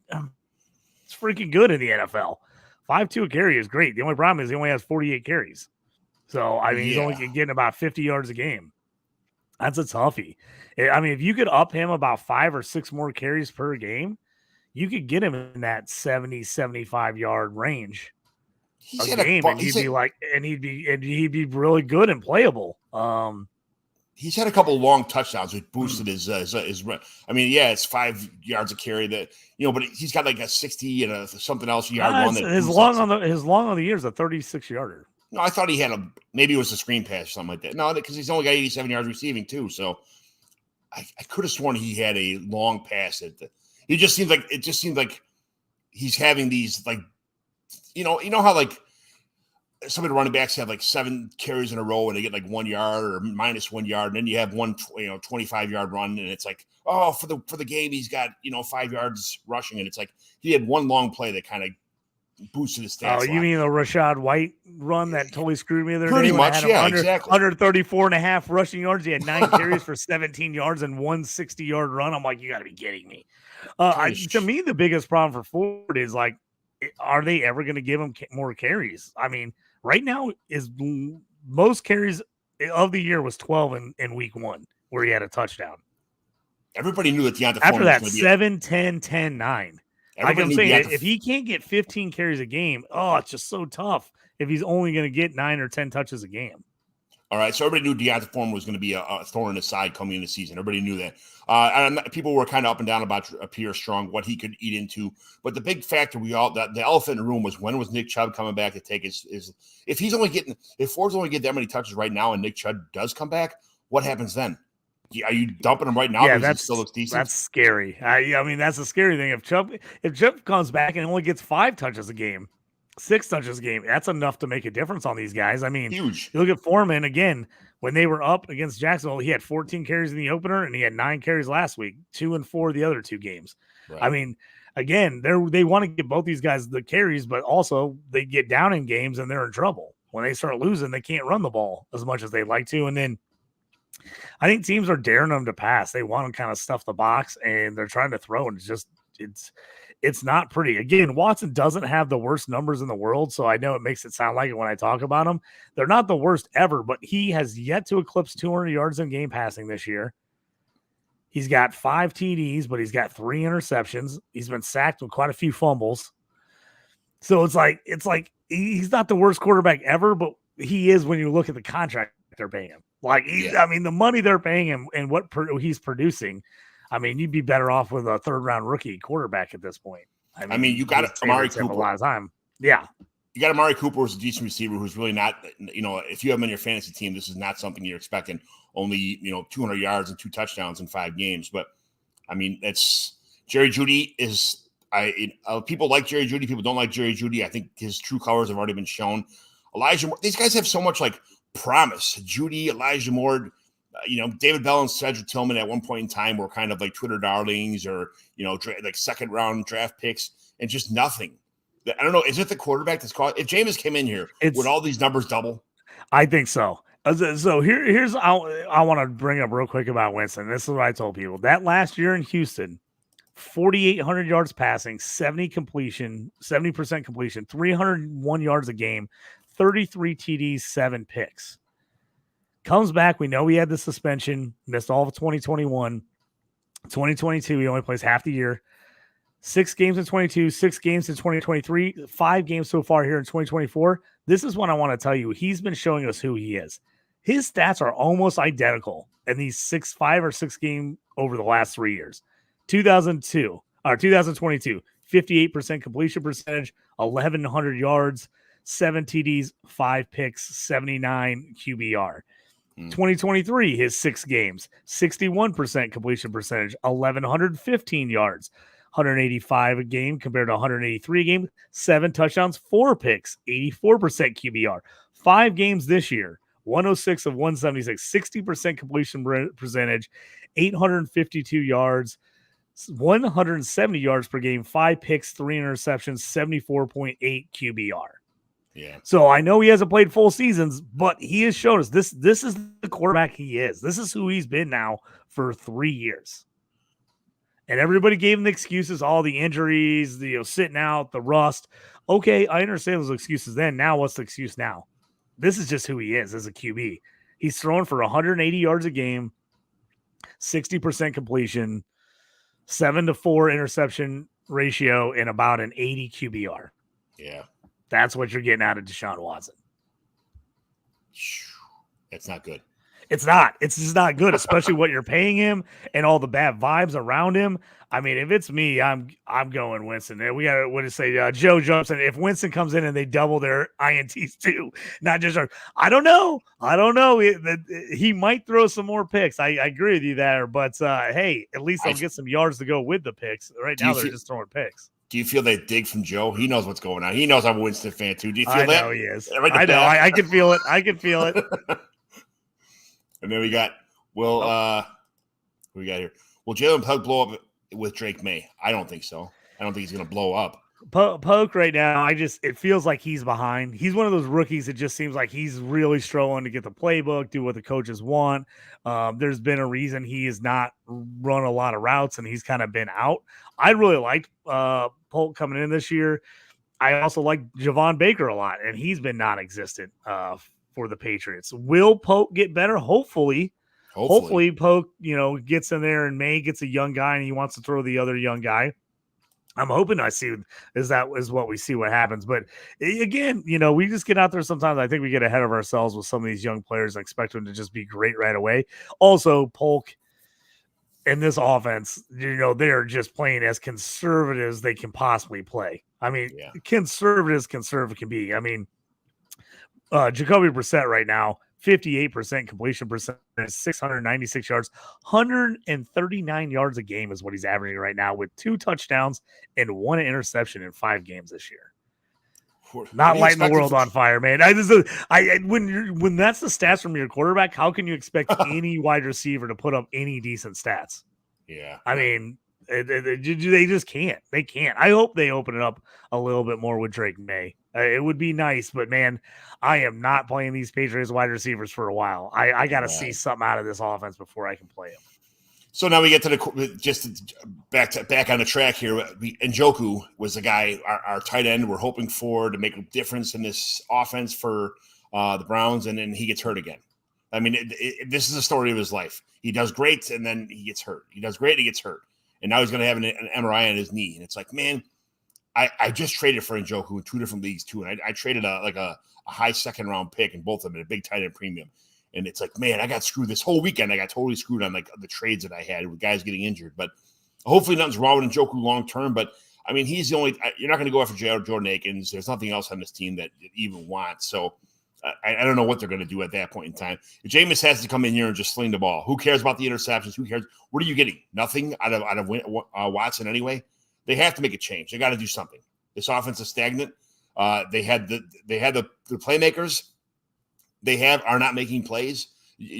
it's freaking good in the NFL. 5.2 a carry is great. The only problem is he only has 48 carries. So, I mean, he's only getting about 50 yards a game. That's a toughie. I mean, if you could up him about 5 or 6 more carries per game, you could get him in that 70, 75 yard range a game, and he'd be really good and playable. He's had a couple of long touchdowns which boosted his. I mean, it's 5 yards a carry that but he's got like a 60 and something else yard one. His long on the year is a 36 yarder. No, I thought he had maybe it was a screen pass or something like that. No, because he's only got 87 yards receiving too. So I could have sworn he had a long pass it just seems like he's having these like, how like some of the running backs have like 7 carries in a row and they get like 1 yard or minus 1 yard. And then you have one, 25 yard run. And it's like, oh, for the game, he's got, 5 yards rushing. And it's like, he had one long play that kind of boosted his stats. Oh, you mean the Rashad White run that totally screwed me the other day? Pretty much, yeah, exactly. 134 and a half rushing yards. He had 9 carries for 17 yards and 1 60-yard run. I'm like, you got to be kidding me. To me, the biggest problem for Ford is like, are they ever going to give him more carries? I mean, right now is most carries of the year was 12 in week 1 where he had a touchdown. Everybody knew that Deontay after that 7, 10, 10, 9. Like I'm saying, if he can't get 15 carries a game, it's just so tough if he's only going to get 9 or 10 touches a game. All right, so everybody knew Deontay Foreman was going to be a thorn in the side coming into the season. Everybody knew that. And people were kind of up and down about Pierre Strong, what he could eat into. But the big factor the elephant in the room was, when was Nick Chubb coming back to take his if Ford's only getting that many touches right now and Nick Chubb does come back, what happens then? Are you dumping him right now? Yeah, that still looks decent. That's scary. I mean, that's a scary thing. If Chubb comes back and only gets 5 touches a game, 6 touches a game, that's enough to make a difference on these guys. I mean, huge. You look at Foreman again, when they were up against Jacksonville, he had 14 carries in the opener and he had 9 carries last week, 2 and 4 the other 2 games. Right. I mean, again, they want to get both these guys the carries, but also they get down in games and they're in trouble. When they start losing, they can't run the ball as much as they'd like to. And then I think teams are daring them to pass. They want to kind of stuff the box and they're trying to throw, and it's not pretty. Again, Watson doesn't have the worst numbers in the world, so I know it makes it sound like it when I talk about him. They're not the worst ever, but he has yet to eclipse 200 yards in game passing this year. He's got 5 TDs, but he's got 3 interceptions. He's been sacked with quite a few fumbles. So it's like he's not the worst quarterback ever, but he is when you look at the contract they're paying him. Like, I mean, the money they're paying him and what he's producing, I mean, you'd be better off with a 3rd-round rookie quarterback at this point. I mean you got Amari Cooper. A lot of time. Yeah. You got Amari Cooper who's a decent receiver who's really not, if you have him in your fantasy team, this is not something you're expecting. Only, 200 yards and 2 touchdowns in 5 games. But, I mean, that's Jerry Jeudy is people like Jerry Jeudy. People don't like Jerry Jeudy. I think his true colors have already been shown. Elijah Moore, these guys have so much, like, promise. Jeudy, Elijah Moore, David Bell and Cedric Tillman at one point in time were kind of like Twitter darlings or, like 2nd-round draft picks and just nothing. I don't know. Is it the quarterback that's called? If Jameis came in here, would all these numbers double? I think so. So here's I want to bring up real quick about Winston. This is what I told people. That last year in Houston, 4,800 yards passing, 70% completion, 301 yards a game, 33 TDs, 7 picks. Comes back. We know he had the suspension, missed all of 2021. 2022, he only plays half the year. 6 games in 22, 6 games in 2023, 5 games so far here in 2024. This is what I want to tell you. He's been showing us who he is. His stats are almost identical in these 5 or 6 game over the last 3 years. 2022, 58% completion percentage, 1,100 yards, 7 TDs, 5 picks, 79 QBR. 2023, his 6 games, 61% completion percentage, 1,115 yards, 185 a game compared to 183 a game, 7 touchdowns, 4 picks, 84% QBR. 5 games this year, 106 of 176, 60% completion percentage, 852 yards, 170 yards per game, 5 picks, 3 interceptions, 74.8 QBR. Yeah. So I know he hasn't played full seasons, but he has shown us this is the quarterback he is. This is who he's been now for 3 years. And everybody gave him the excuses, all the injuries, the sitting out, the rust. Okay, I understand those excuses then. Now what's the excuse now? This is just who he is as a QB. He's throwing for 180 yards a game, 60% completion, 7-4 interception ratio, and about an 80 QBR. Yeah. That's what you're getting out of Deshaun Watson. That's not good. It's not. It's just not good, especially what you're paying him and all the bad vibes around him. I mean, if it's me, I'm going Winston. We got to say Joe jumps in. If Winston comes in and they double their INTs too, not just I don't know. He might throw some more picks. I agree with you there, but hey, at least they'll get some yards to go with the picks. Right now, they're just throwing picks. Do you feel that dig from Joe? He knows what's going on. He knows I'm a Winston fan too. Do you feel that? I know he is. I know. I can feel it. And then we got what we got here? Will Jalen Poke blow up with Drake May? I don't think so. I don't think he's going to blow up. Poke right now, it feels like he's behind. He's one of those rookies. It just seems like he's really struggling to get the playbook, do what the coaches want. There's been a reason he has not run a lot of routes, and he's kind of been out. I really liked Polk coming in this year. I also like Javon Baker a lot, and he's been non-existent for the Patriots. Will Polk get better? Hopefully Polk, gets in there and May gets a young guy and he wants to throw the other young guy. I'm hoping is what we see what happens. But again, we just get out there sometimes. I think we get ahead of ourselves with some of these young players and expect them to just be great right away. Also, Polk in this offense, they're just playing as conservative as they can possibly play. I mean, conservative can be. I mean, Jacoby Brissett right now, 58% completion percentage, 696 yards, 139 yards a game is what he's averaging right now with 2 touchdowns and 1 interception in 5 games this year. Not lighting the world on fire, man. When that's the stats from your quarterback, how can you expect any wide receiver to put up any decent stats? Yeah. I mean, they just can't. They can't. I hope they open it up a little bit more with Drake May. It would be nice, but man, I am not playing these Patriots wide receivers for a while. I got to see something out of this offense before I can play them. So now we get to back on the track here. Njoku was the guy, our tight end, we're hoping for to make a difference in this offense for the Browns, and then he gets hurt again. I mean, this is the story of his life. He does great, and then he gets hurt. He does great, and he gets hurt. And now he's going to have an MRI on his knee. And it's like, man, I just traded for Njoku in 2 different leagues, too. And I traded a high second-round pick in both of them at a big tight end premium. And it's like, man, I got screwed this whole weekend. I got totally screwed on the trades that I had with guys getting injured. But hopefully nothing's wrong with Njoku long-term. But, I mean, he's the only – you're not going to go after Jordan Akins. There's nothing else on this team that you even want. So I don't know what they're going to do at that point in time. If Jameis has to come in here and just sling the ball, who cares about the interceptions? Who cares? What are you getting? Nothing out of Watson anyway? They have to make a change. They got to do something. This offense is stagnant. They had the playmakers. Are not making plays.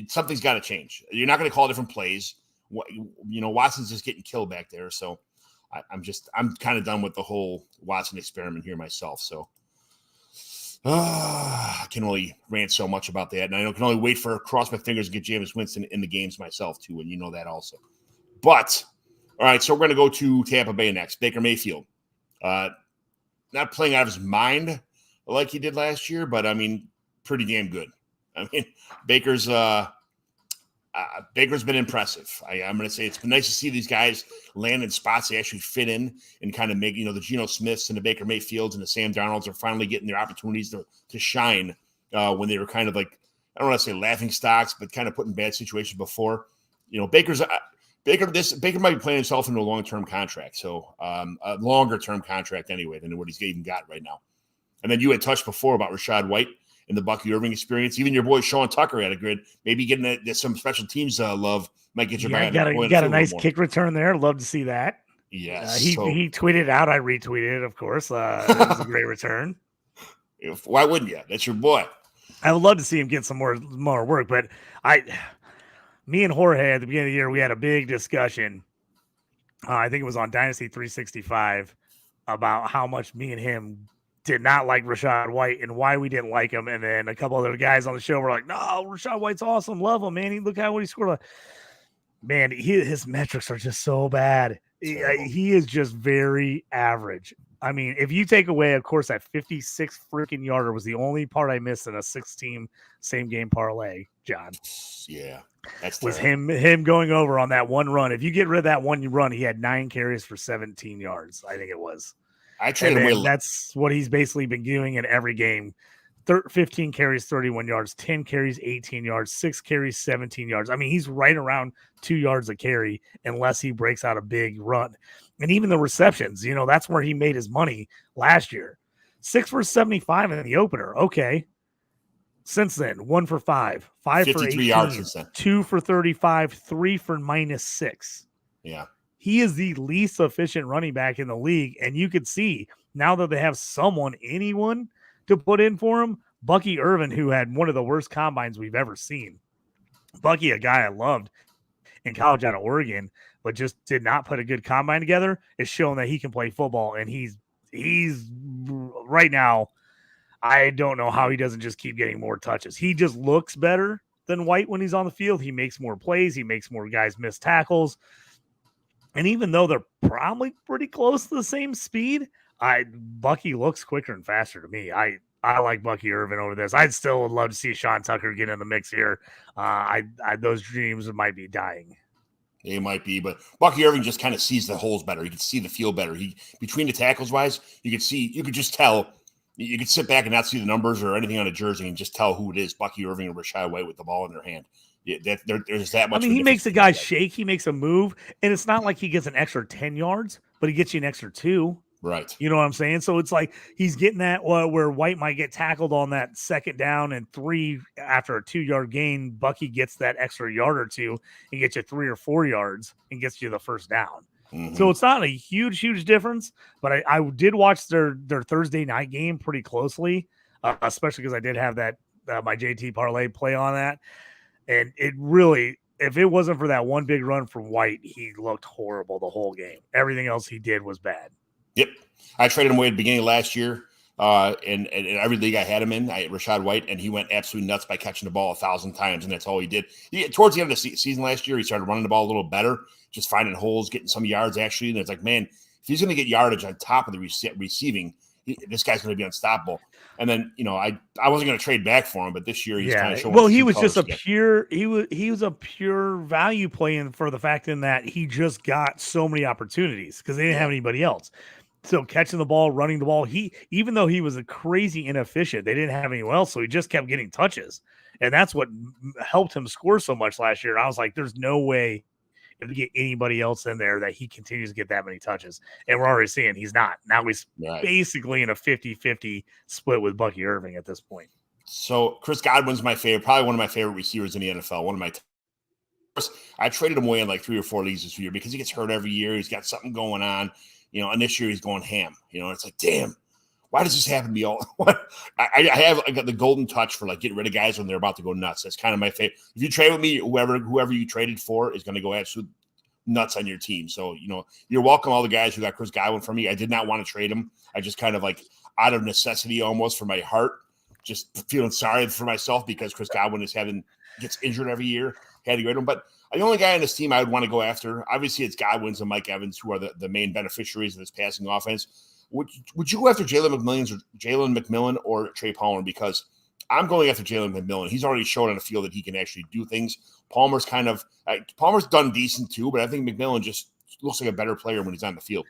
Something's got to change. You're not going to call different plays. Watson's just getting killed back there. So I'm kind of done with the whole Watson experiment here myself. So I can only rant so much about that. And I can only wait for cross my fingers and get Jameis Winston in the games myself too. And you know that also. But all right, so we're going to go to Tampa Bay next. Baker Mayfield. Not playing out of his mind like he did last year, but I mean, pretty damn good. I mean, Baker's been impressive. I'm going to say it's been nice to see these guys land in spots they actually fit in and kind of make, the Geno Smiths and the Baker Mayfields and the Sam Darnolds are finally getting their opportunities to shine when they were kind of like, I don't want to say laughing stocks, but kind of put in bad situations before. Baker might be playing himself into a long-term contract, so a longer-term contract anyway than what he's even got right now. And then you had touched before about Rachaad White and the Bucky Irving experience. Even your boy Sean Tucker had a good, maybe getting some special teams love might get your back. Got a nice kick return there. Love to see that. Yes. He tweeted out. I retweeted it, of course. It was a great return. Why wouldn't you? That's your boy. I would love to see him get some more work, but me and Jorge at the beginning of the year, we had a big discussion. I think it was on Dynasty 365 about how much me and him did not like Rachaad White and why we didn't like him. And then a couple other guys on the show were like, no, Rachaad White's awesome. Love him, man. Look how what he scored. Man, his metrics are just so bad. He is just very average. I mean, if you take away, of course, that 56 freaking yarder was the only part I missed in a 6-team same game parlay, John. Yeah. That's was him going over on that one run. If you get rid of that one run, he had 9 carries for 17 yards. I think it was. I traded away. That's what he's basically been doing in every game. 15 carries, 31 yards, 10 carries, 18 yards, 6 carries, 17 yards. I mean, he's right around 2 yards a carry unless he breaks out a big run. And even the receptions, that's where he made his money last year. 6 for 75 in the opener. Okay. Since then, 1 for 5, 5 for 18, yards since then. 2 for 35, 3 for -6. Yeah. He is the least efficient running back in the league. And you could see now that they have anyone to put in for him, Bucky Irvin, who had one of the worst combines we've ever seen. Bucky, a guy I loved in college out of Oregon, but just did not put a good combine together, is showing that he can play football. And he's right now, I don't know how he doesn't just keep getting more touches. He just looks better than White when he's on the field. He makes more plays. He makes more guys miss tackles. And even though they're probably pretty close to the same speed, Bucky looks quicker and faster to me. I like Bucky Irvin over this. I'd still would love to see Sean Tucker get in the mix here. Those dreams might be dying. They might be, but Bucky Irving just kind of sees the holes better. He can see the field better. He between the tackles wise, you could just tell. You could sit back and not see the numbers or anything on a jersey and just tell who it is, Bucky Irving or Rachaad White with the ball in their hand. Yeah, there's that much. I mean, he makes the guy shake. He makes a move, and it's not like he gets an extra 10 yards, but he gets you an extra 2. Right. You know what I'm saying? So it's like he's getting that where White might get tackled on that 2nd down and 3 after a 2-yard gain. Bucky gets that extra yard or 2 and gets you 3 or 4 yards and gets you the first down. Mm-hmm. So it's not a huge difference, but I did watch their Thursday night game pretty closely, especially because I did have that my JT parlay play on that. And it really, if it wasn't for that one big run from White, he looked horrible the whole game. Everything else he did was bad. Yep. I traded him away at the beginning of last year. In every league I had him in, Rachaad White, and he went absolutely nuts by catching the ball 1,000 times, and that's all he did. Towards the end of the season last year, he started running the ball a little better, just finding holes, getting some yards actually. And it's like, man, if he's going to get yardage on top of the receiving, this guy's going to be unstoppable. And then, I wasn't going to trade back for him, but this year he's kind of showing. Well, he was just he was a pure value play for the fact in that he just got so many opportunities because they didn't have anybody else. So catching the ball, running the ball, even though he was a crazy inefficient, they didn't have anyone else, so he just kept getting touches. And that's what helped him score so much last year. I was like, there's no way if you get anybody else in there that he continues to get that many touches. And we're already seeing he's not. Now he's basically in a 50-50 split with Bucky Irving at this point. So Chris Godwin's my favorite, probably one of my favorite receivers in the NFL. One of my I traded him away in like 3 or 4 leagues this year because he gets hurt every year. He's got something going on. And this year he's going ham. It's like, damn, why does this happen to me all? I got the golden touch for like getting rid of guys when they're about to go nuts. That's kind of my favorite. If you trade with me, whoever you traded for is going to go absolute nuts on your team. So, you're welcome, all the guys who got Chris Godwin for me. I did not want to trade him. I just kind of like out of necessity almost for my heart, just feeling sorry for myself because Chris Godwin gets injured every year. Had to get him. But the only guy on this team I would want to go after, obviously it's Godwin's and Mike Evans, who are the main beneficiaries of this passing offense. Would you go after Jalen McMillan or Trey Palmer? Because I'm going after Jalen McMillan. He's already shown on the field that he can actually do things. Palmer's Palmer's done decent too, but I think McMillan just looks like a better player when he's on the field.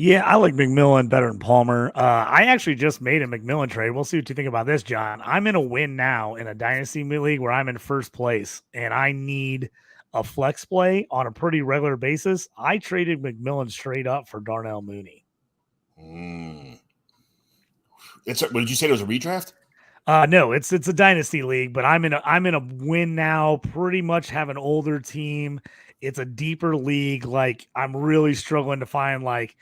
Yeah, I like McMillan better than Palmer. I actually just made a McMillan trade. We'll see what you think about this, John. I'm in a win now in a Dynasty league where I'm in first place, and I need a flex play on a pretty regular basis. I traded McMillan straight up for Darnell Mooney. What did you say? It was a redraft? No, it's a Dynasty league, but I'm in a win now. Pretty much have an older team. It's a deeper league. Like I'm really struggling to find like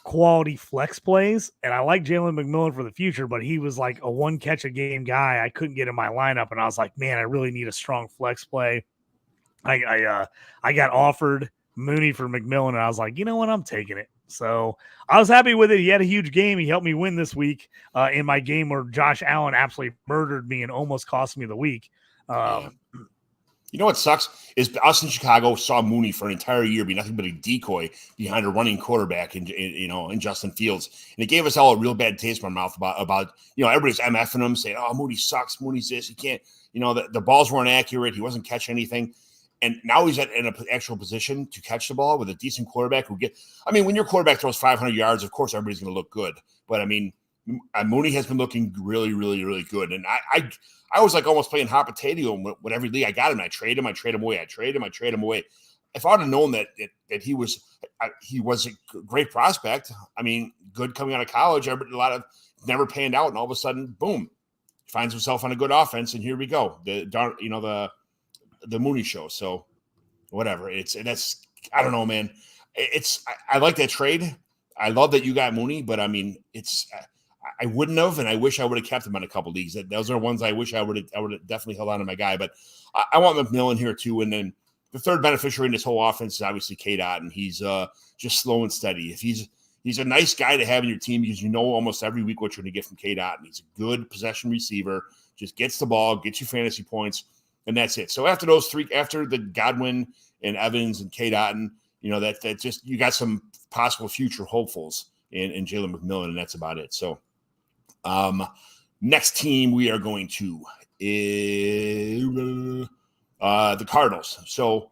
quality flex plays, and I like Jalen McMillan for the future, but he was like a one catch a game guy. I couldn't get in my lineup, and I was like, man, I really need a strong flex play. I got offered Mooney for McMillan, and I was like, you know what, I'm taking it. So I was happy with it. He had a huge game. He helped me win this week in my game where Josh Allen absolutely murdered me and almost cost me the week. Yeah. You know what sucks is us in Chicago saw Mooney for an entire year be nothing but a decoy behind a running quarterback in Justin Fields, and it gave us all a real bad taste in our mouth about everybody's MFing him saying, oh, Mooney sucks, Mooney's this, he can't, the balls weren't accurate, he wasn't catching anything, and now he's in an actual position to catch the ball with a decent quarterback when your quarterback throws 500 yards, of course everybody's going to look good, but I mean Mooney has been looking really, really, really good, and I was like almost playing hot potato with every league I got him. I trade him away. I trade him away. If I would have known that he was a great prospect, I mean, good coming out of college, a lot of never panned out, and all of a sudden, boom, he finds himself on a good offense, and here we go. The Mooney show. So whatever. That's I don't know, man. I like that trade. I love that you got Mooney, but I mean, I wouldn't have, and I wish I would have kept him on a couple leagues. Those are ones I wish I would have definitely held on to my guy. But I want McMillan here too. And then the third beneficiary in this whole offense is obviously K-Dot, and he's just slow and steady. If he's a nice guy to have in your team because almost every week what you're going to get from K-Dot, and he's a good possession receiver, just gets the ball, gets you fantasy points, and that's it. So after those three, after the Godwin and Evans and K-Dot, and that just you got some possible future hopefuls in Jalen McMillan, and that's about it. So. Next team we are going to the Cardinals. So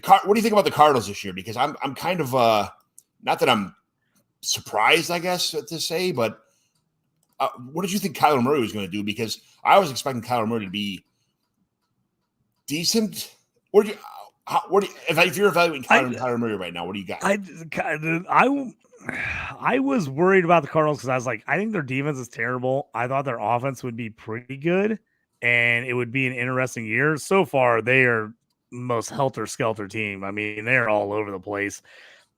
what do you think about the Cardinals this year? Because I'm kind of not that I'm surprised, I guess to say, but what did you think Kyler Murray was going to do? Because I was expecting Kyler Murray to be decent. If you're evaluating Kyler Murray right now, what do you got? I was worried about the Cardinals because I was like, I think their defense is terrible. I thought their offense would be pretty good, and it would be an interesting year. So far, they are most helter-skelter team. I mean, they're all over the place.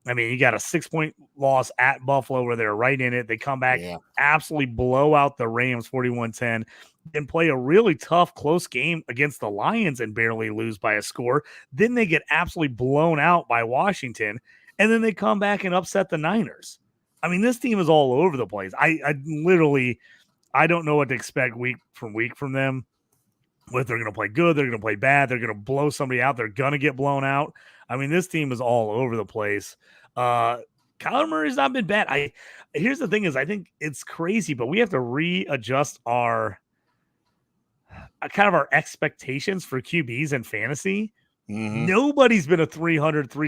I mean, you got a 6-point loss at Buffalo where they're right in it. They come back, absolutely blow out the Rams 41-10, then play a really tough, close game against the Lions and barely lose by a score. Then they get absolutely blown out by Washington, and then they come back and upset the Niners. I mean, this team is all over the place. I literally don't know what to expect week from them. Whether they're going to play good, they're going to play bad, they're going to blow somebody out, they're going to get blown out. I mean, this team is all over the place. Kyler Murray's not been bad. Here's the thing is I think it's crazy, but we have to readjust our kind of our expectations for QBs and fantasy. Mm-hmm. Nobody's been a 3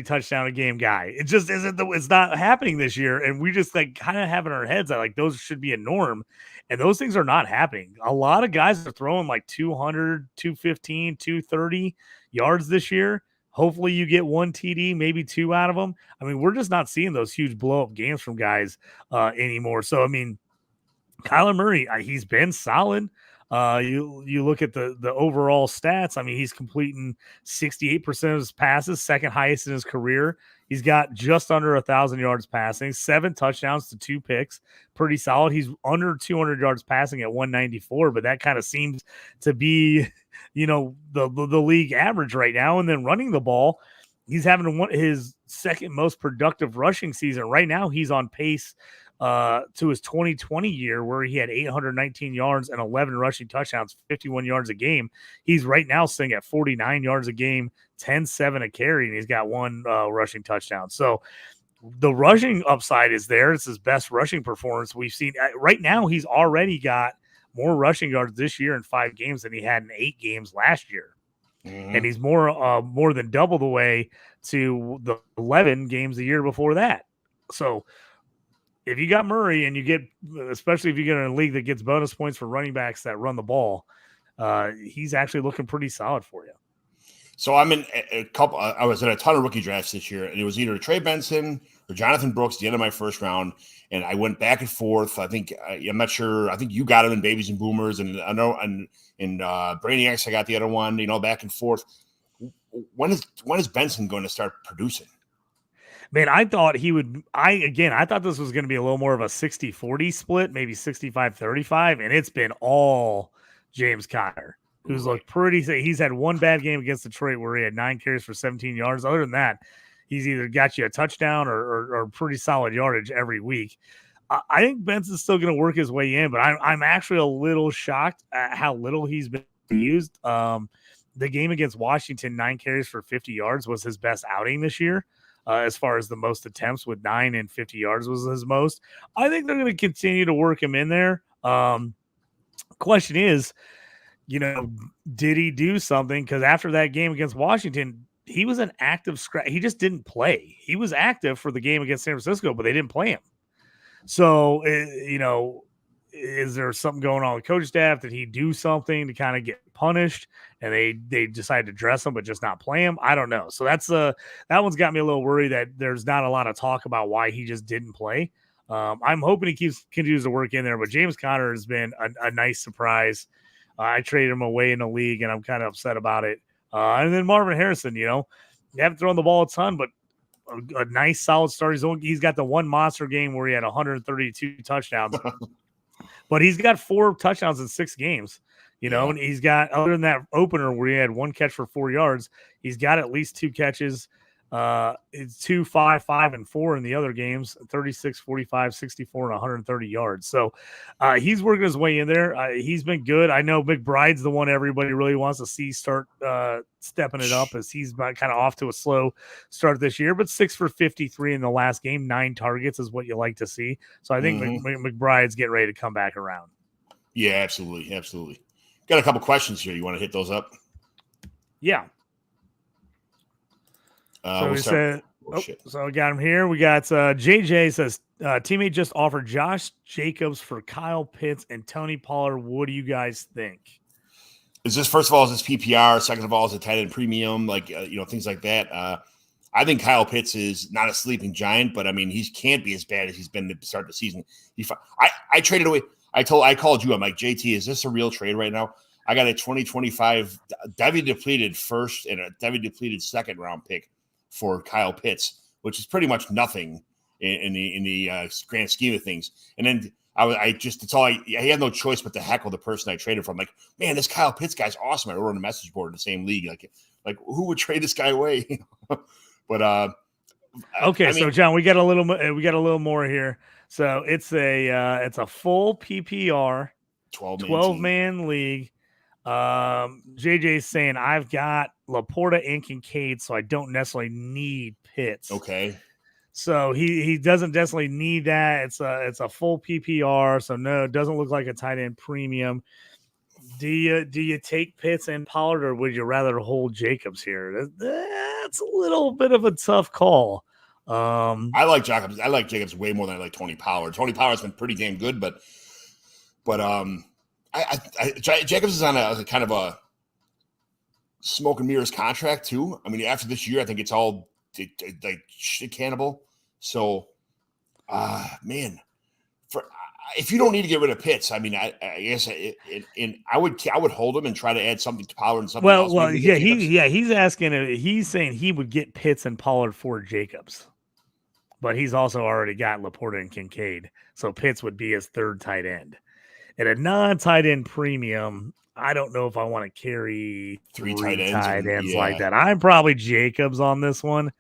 touchdown a game guy. It just isn't. It's not happening this year, and we just like kind of have in our heads that like those should be a norm, and those things are not happening. A lot of guys are throwing like 200, 215, 230 yards this year. Hopefully, you get one TD, maybe two out of them. I mean, we're just not seeing those huge blow up games from guys anymore. So, I mean, Kyler Murray, he's been solid. You look at the overall stats. I mean, he's completing 68% of his passes, second highest in his career. He's got just under 1,000 yards passing, 7 touchdowns to 2 picks. Pretty solid. He's under 200 yards passing at 194, but that kind of seems to be, the league average right now. And then running the ball, he's having his second most productive rushing season. Right now, he's on pace to his 2020 year where he had 819 yards and 11 rushing touchdowns, 51 yards a game. He's right now sitting at 49 yards a game, 10-7 a carry, and he's got 1 rushing touchdown. So the rushing upside is there. It's his best rushing performance we've seen. Right now, he's already got more rushing yards this year in 5 games than he had in 8 games last year. Mm-hmm. And he's more than double the way to the 11 games the year before that. So if you got Murray and you get, especially if you get in a league that gets bonus points for running backs that run the ball, he's actually looking pretty solid for you. So I'm in a couple. I was in a ton of rookie drafts this year, and it was either Trey Benson or Jonathan Brooks at the end of my first round. And I went back and forth. I think I'm not sure. I think you got him in Babies and Boomers, and I know, and Brainiacs. I got the other one. Back and forth. When is Benson going to start producing? Man, I thought he would. I thought this was going to be a little more of a 60-40 split, maybe 65-35, and it's been all James Conner, who's looked pretty. He's had one bad game against Detroit where he had 9 carries for 17 yards. Other than that, he's either got you a touchdown or pretty solid yardage every week. I think Benson's still going to work his way in, but I'm actually a little shocked at how little he's been used. The game against Washington, 9 carries for 50 yards was his best outing this year. As far as the most attempts, with 9 and 50 yards was his most. I think they're going to continue to work him in there. Question is, did he do something? Because after that game against Washington, he was an active scratch. He just didn't play. He was active for the game against San Francisco, but they didn't play him. So, is there something going on with coach staff? Did he do something to kind of get punished and they decided to dress him but just not play him? I don't know. So that one's got me a little worried that there's not a lot of talk about why he just didn't play. I'm hoping he continues to work in there, but James Conner has been a nice surprise. I traded him away in the league and I'm kind of upset about it. And then Marvin Harrison, you haven't thrown the ball a ton, but a nice solid start. He's got the one monster game where he had 132 touchdowns. But he's got 4 touchdowns in 6 games, and he's got, other than that opener where he had 1 catch for 4 yards, he's got at least 2 catches. It's 2, 5, 5, and 4 in the other games, 36, 45, 64, and 130 yards. So he's working his way in there. He's been good. I know McBride's the one everybody really wants to see start stepping it up, as he's kind of off to a slow start this year, but 6 for 53 in the last game, 9 targets is what you like to see. So I think McBride's getting ready to come back around. Yeah, absolutely. Absolutely. Got a couple questions here. You want to hit those up? Yeah. So I got him here. We got JJ says, teammate just offered Josh Jacobs for Kyle Pitts and Tony Pollard. What do you guys think? Is this, first of all, is this PPR? Second of all, is it tight end premium? Things like that. I think Kyle Pitts is not a sleeping giant, but I mean, he can't be as bad as he's been to start the season. I traded away. I called you. I'm like, JT, is this a real trade right now? I got a 2025 Devy depleted first and a Devy depleted second round pick for Kyle Pitts, which is pretty much nothing in the grand scheme of things. And then I had no choice but to heckle the person I traded from. Like, man, this Kyle Pitts guy's awesome. I wrote on a message board in the same league. Like who would trade this guy away? But okay, so John, we got a little more here. So it's a full PPR 12-man league. JJ's saying I've got Laporta and Kincaid, so I don't necessarily need Pitts. Okay. So he doesn't necessarily need that. It's a full PPR, so no, it doesn't look like a tight end premium. Do you take Pitts and Pollard, or would you rather hold Jacobs here? That's a little bit of a tough call. I like Jacobs. I like Jacobs way more than I like Tony Pollard. Tony Pollard's been pretty damn good, but Jacobs is on a kind of a smoke and mirrors contract too. I mean, after this year, I think it's all like shit cannibal. So, man, if you don't need to get rid of Pitts, I mean, I guess I would hold him and try to add something to Pollard and something else. Well, he's asking. He's saying he would get Pitts and Pollard for Jacobs, but he's also already got Laporta and Kincaid, so Pitts would be his third tight end. At a non-tight end premium, I don't know if I want to carry 3 tight ends like that. I'm probably Jacobs on this one.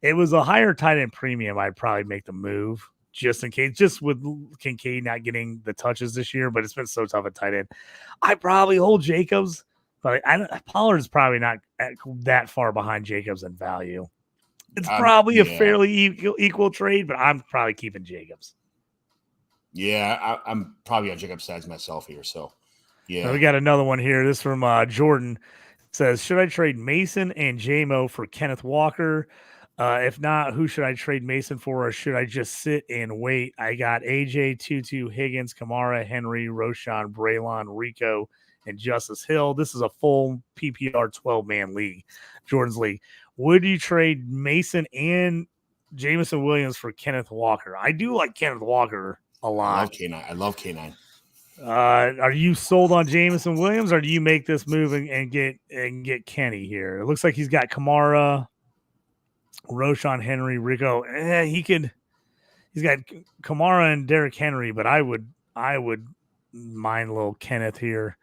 It was a higher tight end premium. I'd probably make the move just in case, just with Kincaid not getting the touches this year, but it's been so tough at tight end. I probably hold Jacobs, but Pollard's probably not that far behind Jacobs in value. It's probably a fairly equal trade, but I'm probably keeping Jacobs. Yeah, I'm probably on Jacob's sides myself here. So, yeah. So we got another one here. This from Jordan. It says, should I trade Mason and JMO for Kenneth Walker? If not, who should I trade Mason for, or should I just sit and wait? I got AJ, Tutu, Higgins, Kamara, Henry, Roshan, Braylon, Rico, and Justice Hill. This is a full PPR 12-man league, Jordan's league. Would you trade Mason and Jameson Williams for Kenneth Walker? I do like Kenneth Walker a lot. I love K9. Are you sold on Jameson Williams, or do you make this move and get Kenny here? It looks like he's got Kamara, Roshan, Henry, Rico. He's got Kamara and Derrick Henry, but I would mind little Kenneth here.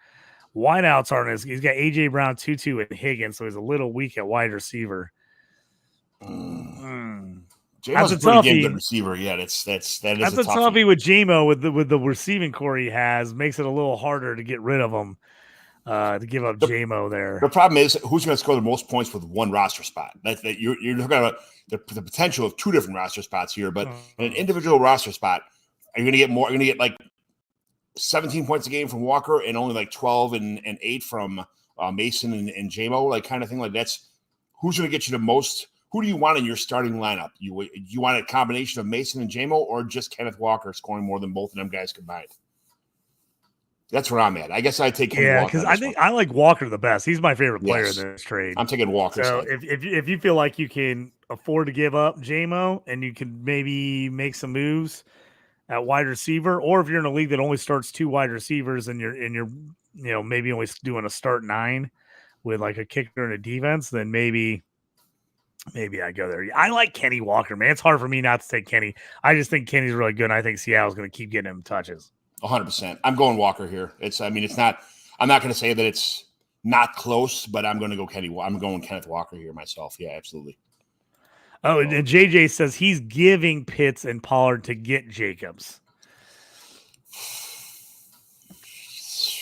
Wideouts aren't as he's got AJ Brown, Tutu, and Higgins, so he's a little weak at wide receiver. That's a pretty good receiver. Yeah, that's a toughie with JMO with the receiving core he has. Makes it a little harder to get rid of him. To give up JMO there. The problem is who's going to score the most points with one roster spot. That you're looking at the potential of two different roster spots here, but in an individual roster spot, are you going to get more? You're going to get like 17 points a game from Walker and only like 12 and 8 from Mason and JMO, like kind of thing. Like that's who's going to get you the most. Who do you want in your starting lineup? You want a combination of Mason and JMO, or just Kenneth Walker scoring more than both of them guys combined? That's where I'm at. I guess I take Walker. Because I think I like Walker the best. He's my favorite player in this trade. I'm taking Walker. So if you feel like you can afford to give up JMO and you can maybe make some moves at wide receiver, or if you're in a league that only starts 2 wide receivers and you're maybe only doing a start 9 with like a kicker and a defense, then maybe I go there. I like Kenny Walker, man. It's hard for me not to take Kenny. I just think Kenny's really good, and I think Seattle's going to keep getting him touches. 100%. I'm going Walker here. It's not I'm not going to say that it's not close, but I'm going to go I'm going Kenneth Walker here myself. Yeah, absolutely. Oh, and JJ says he's giving Pitts and Pollard to get Jacobs.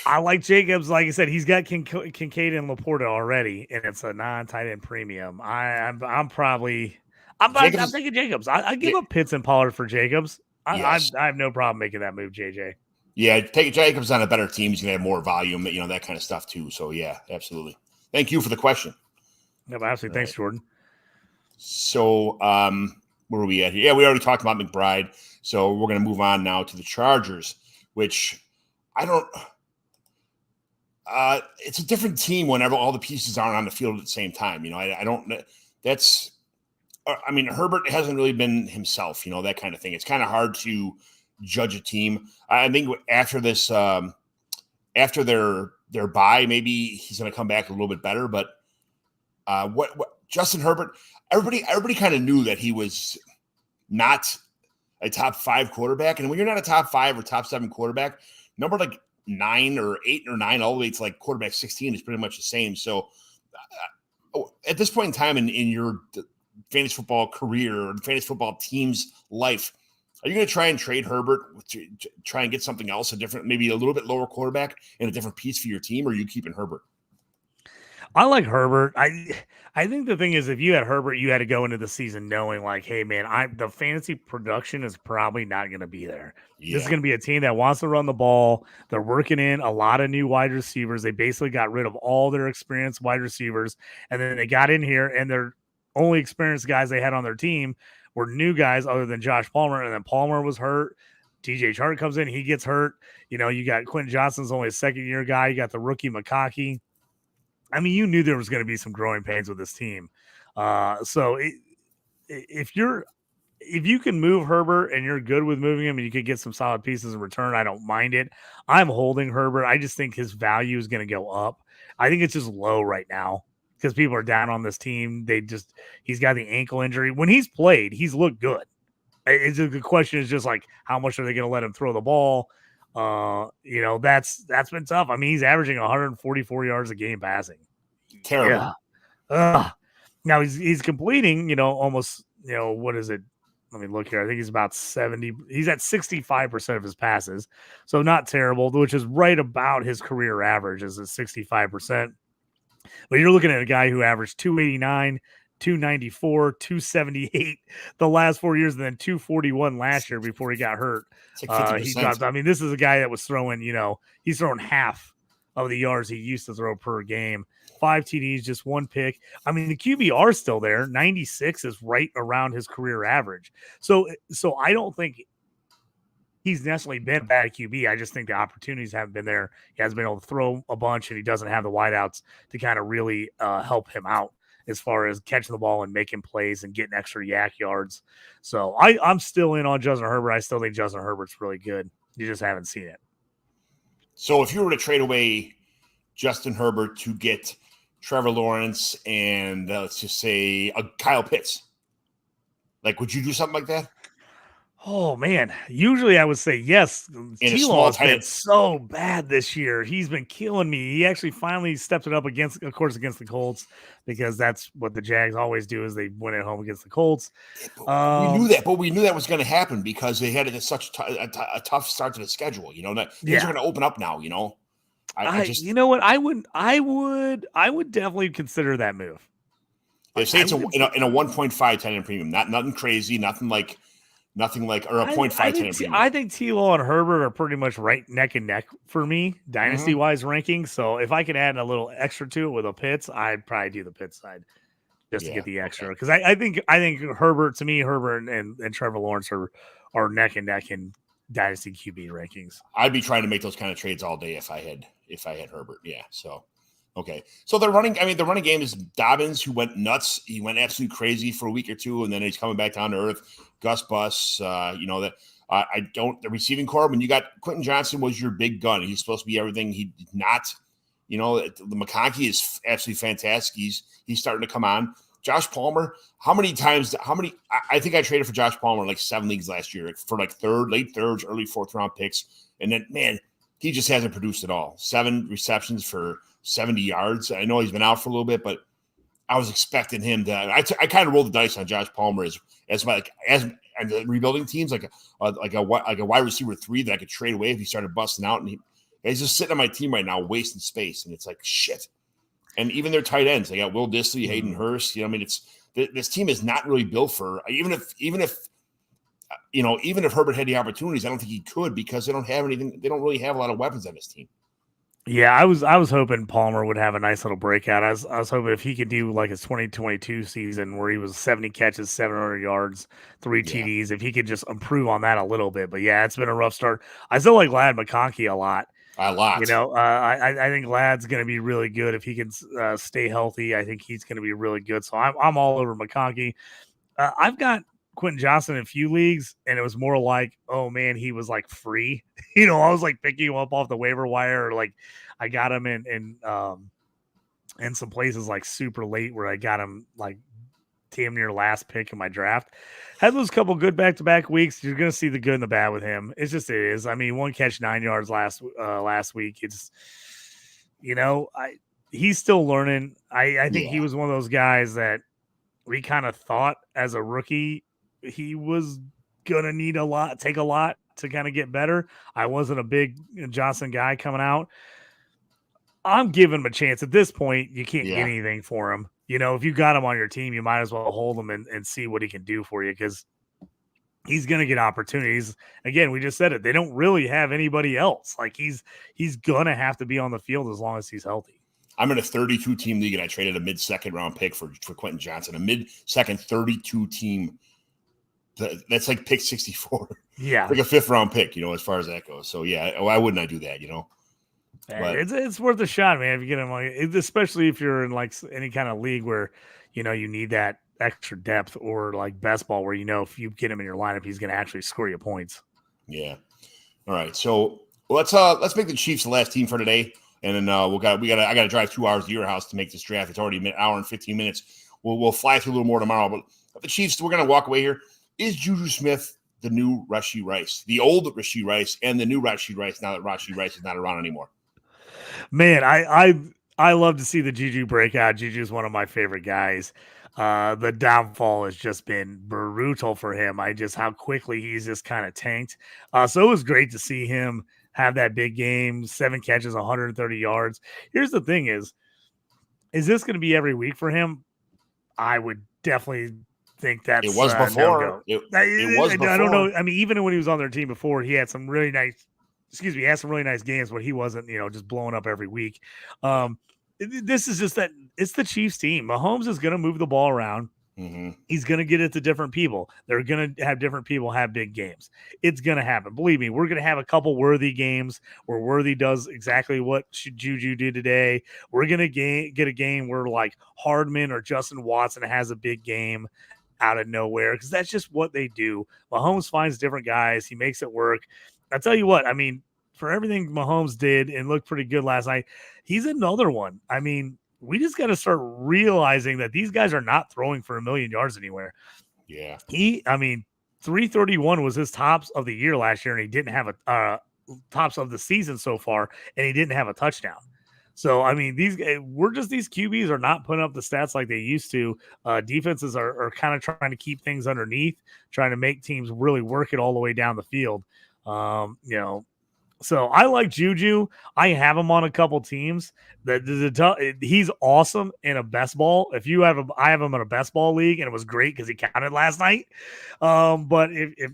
I like Jacobs. Like I said, he's got Kincaid and Laporta already, and it's a non-tight end premium. I'm thinking Jacobs. I give up Pitts and Pollard for Jacobs. I have no problem making that move, JJ. Yeah, take Jacobs on a better team. He's going to have more volume, that kind of stuff too. So, yeah, absolutely. Thank you for the question. No, absolutely. Thanks, Jordan. So, where are we at here? Yeah, we already talked about McBride. So, we're going to move on now to the Chargers, which I don't it's a different team whenever all the pieces aren't on the field at the same time. Herbert hasn't really been himself, that kind of thing. It's kind of hard to judge a team. I think after this, after their bye, maybe he's going to come back a little bit better. But what Justin Herbert, everybody kind of knew that he was not a top 5 quarterback. And when you're not a top 5 or top 7 quarterback, number like 9 or 8 or 9 all the way to like quarterback 16 is pretty much the same. So at this point in time in your fantasy football career or fantasy football team's life, are you going to try and trade Herbert to try and get something else, a different, maybe a little bit lower quarterback and a different piece for your team, or are you keeping Herbert? I like Herbert. I think the thing is, if you had Herbert, you had to go into the season knowing like, hey man, the fantasy production is probably not going to be there. Yeah. This is going to be a team that wants to run the ball. They're working in a lot of new wide receivers. They basically got rid of all their experienced wide receivers, and then they got in here, and their only experienced guys they had on their team were new guys other than Josh Palmer, and then Palmer was hurt. DJ Chark comes in, he gets hurt. You got Quentin Johnson's only a second-year guy. You got the rookie McConkey. I mean, you knew there was going to be some growing pains with this team. So if you can move Herbert and you're good with moving him and you could get some solid pieces in return, I don't mind it. I'm holding Herbert. I just think his value is going to go up. I think it's just low right now because people are down on this team. He's got the ankle injury. When he's played, he's looked good. The question is just like, how much are they going to let him throw the ball? That's been tough. I mean, he's averaging 144 yards a game passing. Terrible. Yeah. Now he's completing, almost, what is it? Let me look here. I think he's about 70. He's at 65% of his passes. So not terrible, which is right about his career average is at 65%. But you're looking at a guy who averaged 289, 294, 278 the last 4 years, and then 241 last year before he got hurt. Like this is a guy that was throwing, he's throwing half of the yards he used to throw per game. 5 TDs, just 1 pick. I mean, the QBR is still there. 96 is right around his career average. So I don't think he's necessarily been a bad QB. I just think the opportunities haven't been there. He hasn't been able to throw a bunch, and he doesn't have the wideouts to kind of really help him out as far as catching the ball and making plays and getting extra yak yards. So I'm still in on Justin Herbert. I still think Justin Herbert's really good. You just haven't seen it. So if you were to trade away Justin Herbert to get Trevor Lawrence and let's just say Kyle Pitts, like, would you do something like that? Oh, man. Usually I would say yes. T-Law has been so bad this year. He's been killing me. He actually finally stepped it up against the Colts, because that's what the Jags always do, is they win at home against the Colts. We knew that was going to happen because they had such a tough start to the schedule. Things are going to open up now, you know what? I would definitely consider that move. They say it's in a 1.5 tenant premium, nothing crazy, nothing like or a 0.5 tenant premium. I think T-Law and Herbert are pretty much right neck and neck for me, dynasty wise ranking. So if I could add a little extra to it with a Pitts, I'd probably do the Pitts side just to get the extra. Because I think Herbert, to me, Herbert and Trevor Lawrence are neck and neck in dynasty QB rankings. I'd be trying to make those kind of trades all day if I had Herbert. Yeah. So okay. So the running game is Dobbins, who went nuts. He went absolutely crazy for a week or two, and then he's coming back down to earth. Gus Bus, the receiving core, when you got Quentin Johnson was your big gun. He's supposed to be everything. He's not. The McConkey is absolutely fantastic. He's starting to come on. Josh Palmer, I think I traded for Josh Palmer in like 7 leagues last year for like late thirds, early 4th round picks. And then, man, he just hasn't produced at all. 7 receptions for 70 yards. I know he's been out for a little bit, but I was expecting him to. I kind of rolled the dice on Josh Palmer as the rebuilding teams, like a wide receiver 3 that I could trade away if he started busting out. And he's just sitting on my team right now, wasting space, and it's like shit. And even their tight ends, they got Will Dissly, Hayden Hurst. This team is not really built for even if Herbert had the opportunities, I don't think he could, because they don't have anything. They don't really have a lot of weapons on this team. Yeah, I was hoping Palmer would have a nice little breakout. I was hoping if he could do like his 2022 season where he was 70 catches, 700 yards, 3 TDs, if he could just improve on that a little bit. But yeah, it's been a rough start. I still like Ladd McConkey a lot. I think Ladd's going to be really good if he can stay healthy. I think he's going to be really good. So I'm all over McConkey. I've got Quentin Johnson in a few leagues, and it was more like, oh man, he was like free. I was like picking him up off the waiver wire, or like I got him in some places like super late where I got him like damn near last pick in my draft. Had those couple good back-to-back weeks. You're going to see the good and the bad with him. It is. I mean, 1 catch, 9 yards last week. It's, he's still learning. I think he was one of those guys that we kind of thought as a rookie he was going to take a lot to kind of get better. I wasn't a big Johnson guy coming out. I'm giving him a chance. At this point, you can't get anything for him. If you got him on your team, you might as well hold him and see what he can do for you, because he's going to get opportunities. Again, we just said it. They don't really have anybody else. Like he's going to have to be on the field as long as he's healthy. I'm in a 32-team league, and I traded a mid-second round pick for Quentin Johnson, a mid-second 32-team. That's like pick 64. Yeah. Like a 5th round pick, as far as that goes. So, yeah, why wouldn't I do that, But it's worth a shot, man. If you get him, especially if you're in like any kind of league where you need that extra depth, or like best ball where if you get him in your lineup, he's going to actually score you points. Yeah. All right. So let's make the Chiefs the last team for today, and then I got to drive 2 hours to your house to make this draft. It's already an hour and 15 minutes. We'll fly through a little more tomorrow, but the Chiefs, we're going to walk away here. Is Juju Smith the new Rashee Rice, the old Rashee Rice, and the new Rashee Rice now that Rashee Rice is not around anymore? Man, I love to see the Juju breakout. Juju is one of my favorite guys. The downfall has just been brutal for him. How quickly he's just kind of tanked. So it was great to see him have that big game, 7 catches, 130 yards. Here's the thing is this going to be every week for him? I would definitely think that's it was before. No-go. It was before. I don't know. I mean, even when he was on their team before, he had some really nice excuse me, he has some really nice games, but he wasn't, just blowing up every week. This is just that it's the Chiefs team. Mahomes is going to move the ball around. Mm-hmm. He's going to get it to different people. They're going to have different people have big games. It's going to happen. Believe me, we're going to have a couple Worthy games where Worthy does exactly what Juju did today. We're going to get a game where like Hardman or Justin Watson has a big game out of nowhere because that's just what they do. Mahomes finds different guys. He makes it work. I'll tell you what, I mean, for everything Mahomes did and looked pretty good last night, he's another one. I mean, we just got to start realizing that these guys are not throwing for 1,000,000 yards anywhere. Yeah. 331 was his tops of the year last year, and he didn't have a tops of the season so far, and he didn't have a touchdown. So, I mean, these QBs are not putting up the stats like they used to. Defenses are kind of trying to keep things underneath, trying to make teams really work it all the way down the field. So I like Juju. I have him on a couple teams. He's awesome in a best ball. I have him in a best ball league, and it was great because he counted last night. But if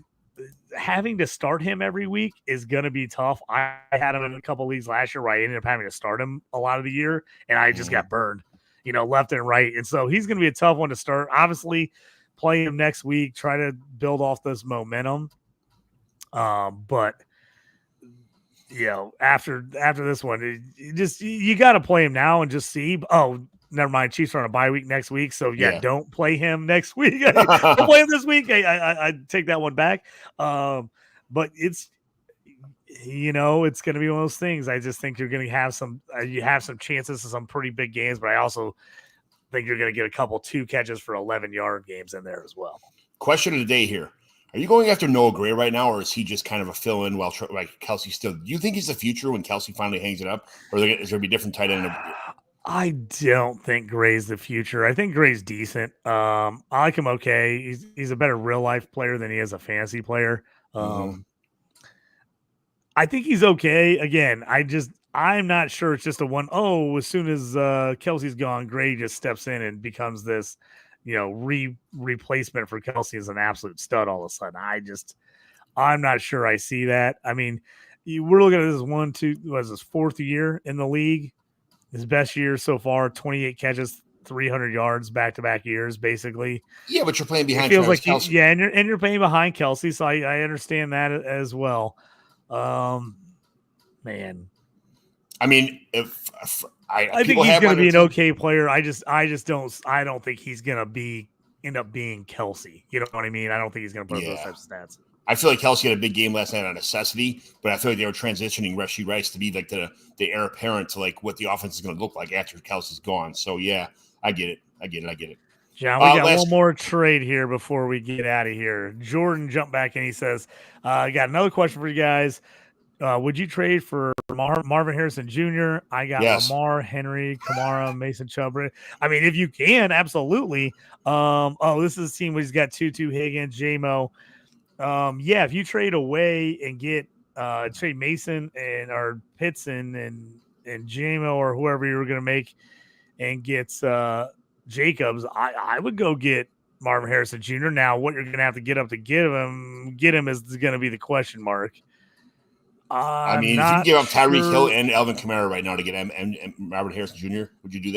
having to start him every week is going to be tough. I had him in a couple leagues last year where I ended up having to start him a lot of the year, and I just got burned, left and right. And so he's going to be a tough one to start. Obviously, play him next week. Try to build off this momentum. But after this one, you got to play him now and just see. Oh, never mind. Chiefs are on a bye week next week, so don't play him next week. Don't play him this week. I take that one back. But it's it's going to be one of those things. I just think you're going to have some chances of some pretty big games, but I also think you're going to get a couple 2 catches for 11-yard games in there as well. Question of the day here. Are you going after Noah Gray right now, or is he just kind of a fill-in while like Kelsey still? Do you think he's the future when Kelsey finally hangs it up, or is there going to be a different tight end? I don't think Gray's the future. I think Gray's decent. I like him okay. He's a better real-life player than he is a fantasy player. I think he's okay. Again, I'm not sure it's just a one. Oh, as soon as Kelsey's gone, Gray just steps in and becomes this replacement for Kelsey as an absolute stud all of a sudden. I'm not sure I see that. I mean, we're looking at this his 4th year in the league. His best year so far, 28 catches, 300 yards back-to-back years, basically. Yeah, but you're playing behind Kelsey. And you're playing behind Kelsey, so I understand that as well. Man. I mean, I think he's going to be an okay player. I don't think he's going to end up being Kelsey. You know what I mean? I don't think he's going to put up those types of stats. I feel like Kelsey had a big game last night on necessity, but I feel like they were transitioning Rashee Rice to be like the heir apparent to like what the offense is going to look like after Kelsey's gone. So yeah, I get it. John, we got one more trade here before we get out of here. Jordan jumped back and he says, I got another question for you guys. Would you trade for Marvin Harrison Jr.? I got Lamar, Henry, Kamara, Mason Chubb. I mean, if you can, absolutely. This is a team where he's got Tutu, Higgins, J-Mo. If you trade away and get trade Mason or Pitson and J-Mo or whoever you were going to make and get Jacobs, I would go get Marvin Harrison Jr. Now, what you're going to have to get up to get him is going to be the question mark. I mean, if you can give up Tyreek Hill and Alvin Kamara right now to get and Robert Harrison Jr., would you do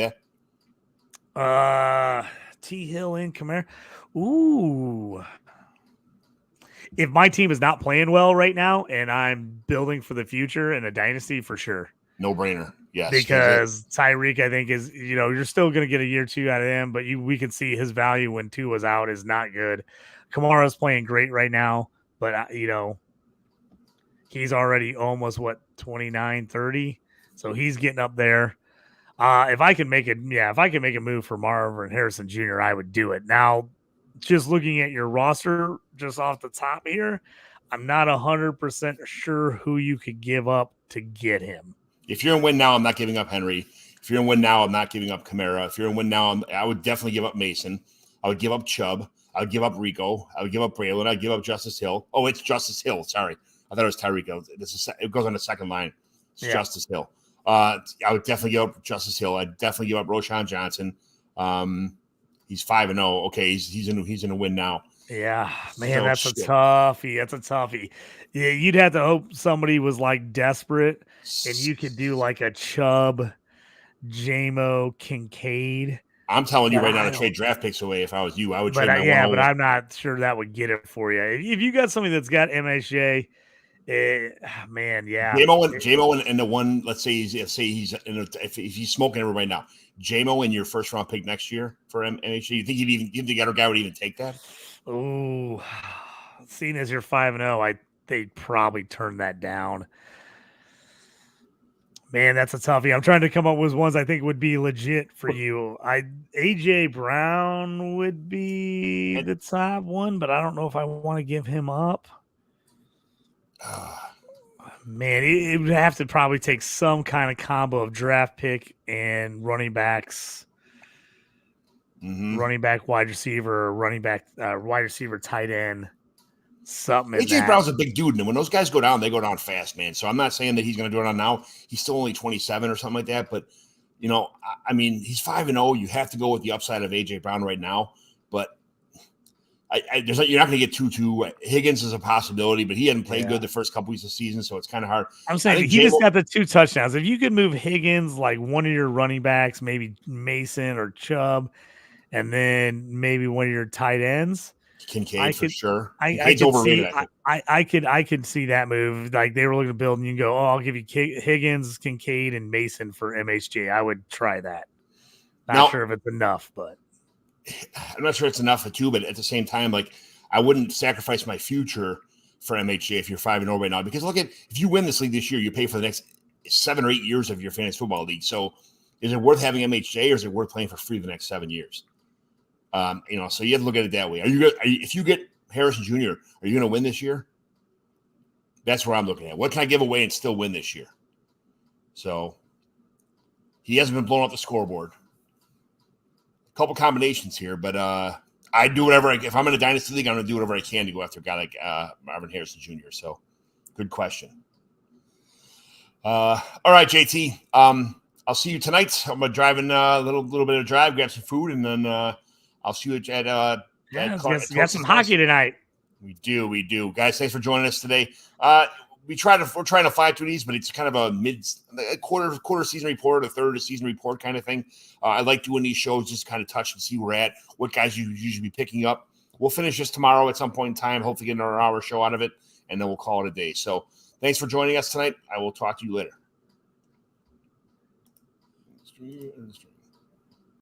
that? T. Hill and Kamara. Ooh. If my team is not playing well right now and I'm building for the future in a dynasty, for sure. No brainer. Yes. Because Tyreek, I think, is, you're still going to get a year 2 out of him, but we can see his value when 2 was out is not good. Kamara's playing great right now, but, he's already almost 29, 30. So he's getting up there. If I can make a move for Marvin Harrison Jr., I would do it. Now, just looking at your roster just off the top here, I'm not 100% sure who you could give up to get him. If you're in win now, I'm not giving up Henry. If you're in win now, I'm not giving up Kamara. If you're in win now, I would definitely give up Mason. I would give up Chubb. I would give up Rico. I would give up Braylon. I'd give up Justice Hill. Oh, it's Justice Hill. Sorry. I thought it was Tyreek. It goes on the second line. It's Justice Hill. I would definitely give up Justice Hill. I'd definitely give up Roschon Johnson. He's 5-0. Okay, he's in a win now. Yeah, man, So, that's a toughie. That's a toughie. Yeah, you'd have to hope somebody was like desperate, and you could do like a Chubb, JMO, Kincaid. I'm telling you But right now I to trade don't. draft picks away if I was you. I would But trade my yeah, but 101. I'm not sure that would get it for you. If you got something that's got MHJ, man, yeah. JMO and the one. Let's say he's if he's smoking it right now. JMO in your first round pick next year for MHJ. You think you think other guy would even take that? Ooh, seeing as you're 5-0, they'd probably turn that down. Man, that's a toughie. I'm trying to come up with ones I think would be legit for you. AJ Brown would be the top one, but I don't know if I want to give him up. Man, it would have to probably take some kind of combo of draft pick and running backs, running back, wide receiver, wide receiver, tight end, something. AJ Brown's a big dude, and when those guys go down, they go down fast, man. So I'm not saying that he's going to do it on now. He's still only 27 or something like that, but I mean, he's 5-0. You have to go with the upside of AJ Brown right now, but you're not going to get too. Higgins is a possibility, but he hadn't played good the first couple weeks of the season, so it's kind of hard. I'm saying he just got the 2 touchdowns. If you could move Higgins, like one of your running backs, maybe Mason or Chubb, and then maybe one of your tight ends, Kincaid for sure. I could see that move. Like they were looking to build, and you can go, oh, I'll give you Higgins, Kincaid, and Mason for MHJ. I would try that. Not sure if it's enough, but I'm not sure it's enough for 2. But at the same time, like I wouldn't sacrifice my future for MHJ if you're 5-0 right now. Because look at if you win this league this year, you pay for the next 7 or 8 years of your fantasy football league. So is it worth having MHJ or is it worth playing for free the next 7 years? So you have to look at it that way. If you get Harrison Jr., are you going to win this year? That's where I'm looking at. What can I give away and still win this year? So he hasn't been blown off the scoreboard. A couple combinations here, but I do whatever. If I'm in a dynasty league, I'm going to do whatever I can to go after a guy like Marvin Harrison Jr. So good question. All right, JT. I'll see you tonight. I'm driving a little bit of drive, grab some food, and then I'll see you at we got some hockey tonight. We do. Guys, thanks for joining us today. We're trying to fly through these, but it's kind of a quarter season report, a third of season report kind of thing. I like doing these shows, just kind of touch and see where we're at, what guys you usually be picking up. We'll finish this tomorrow at some point in time, hopefully get another hour show out of it, and then we'll call it a day. So thanks for joining us tonight. I will talk to you later.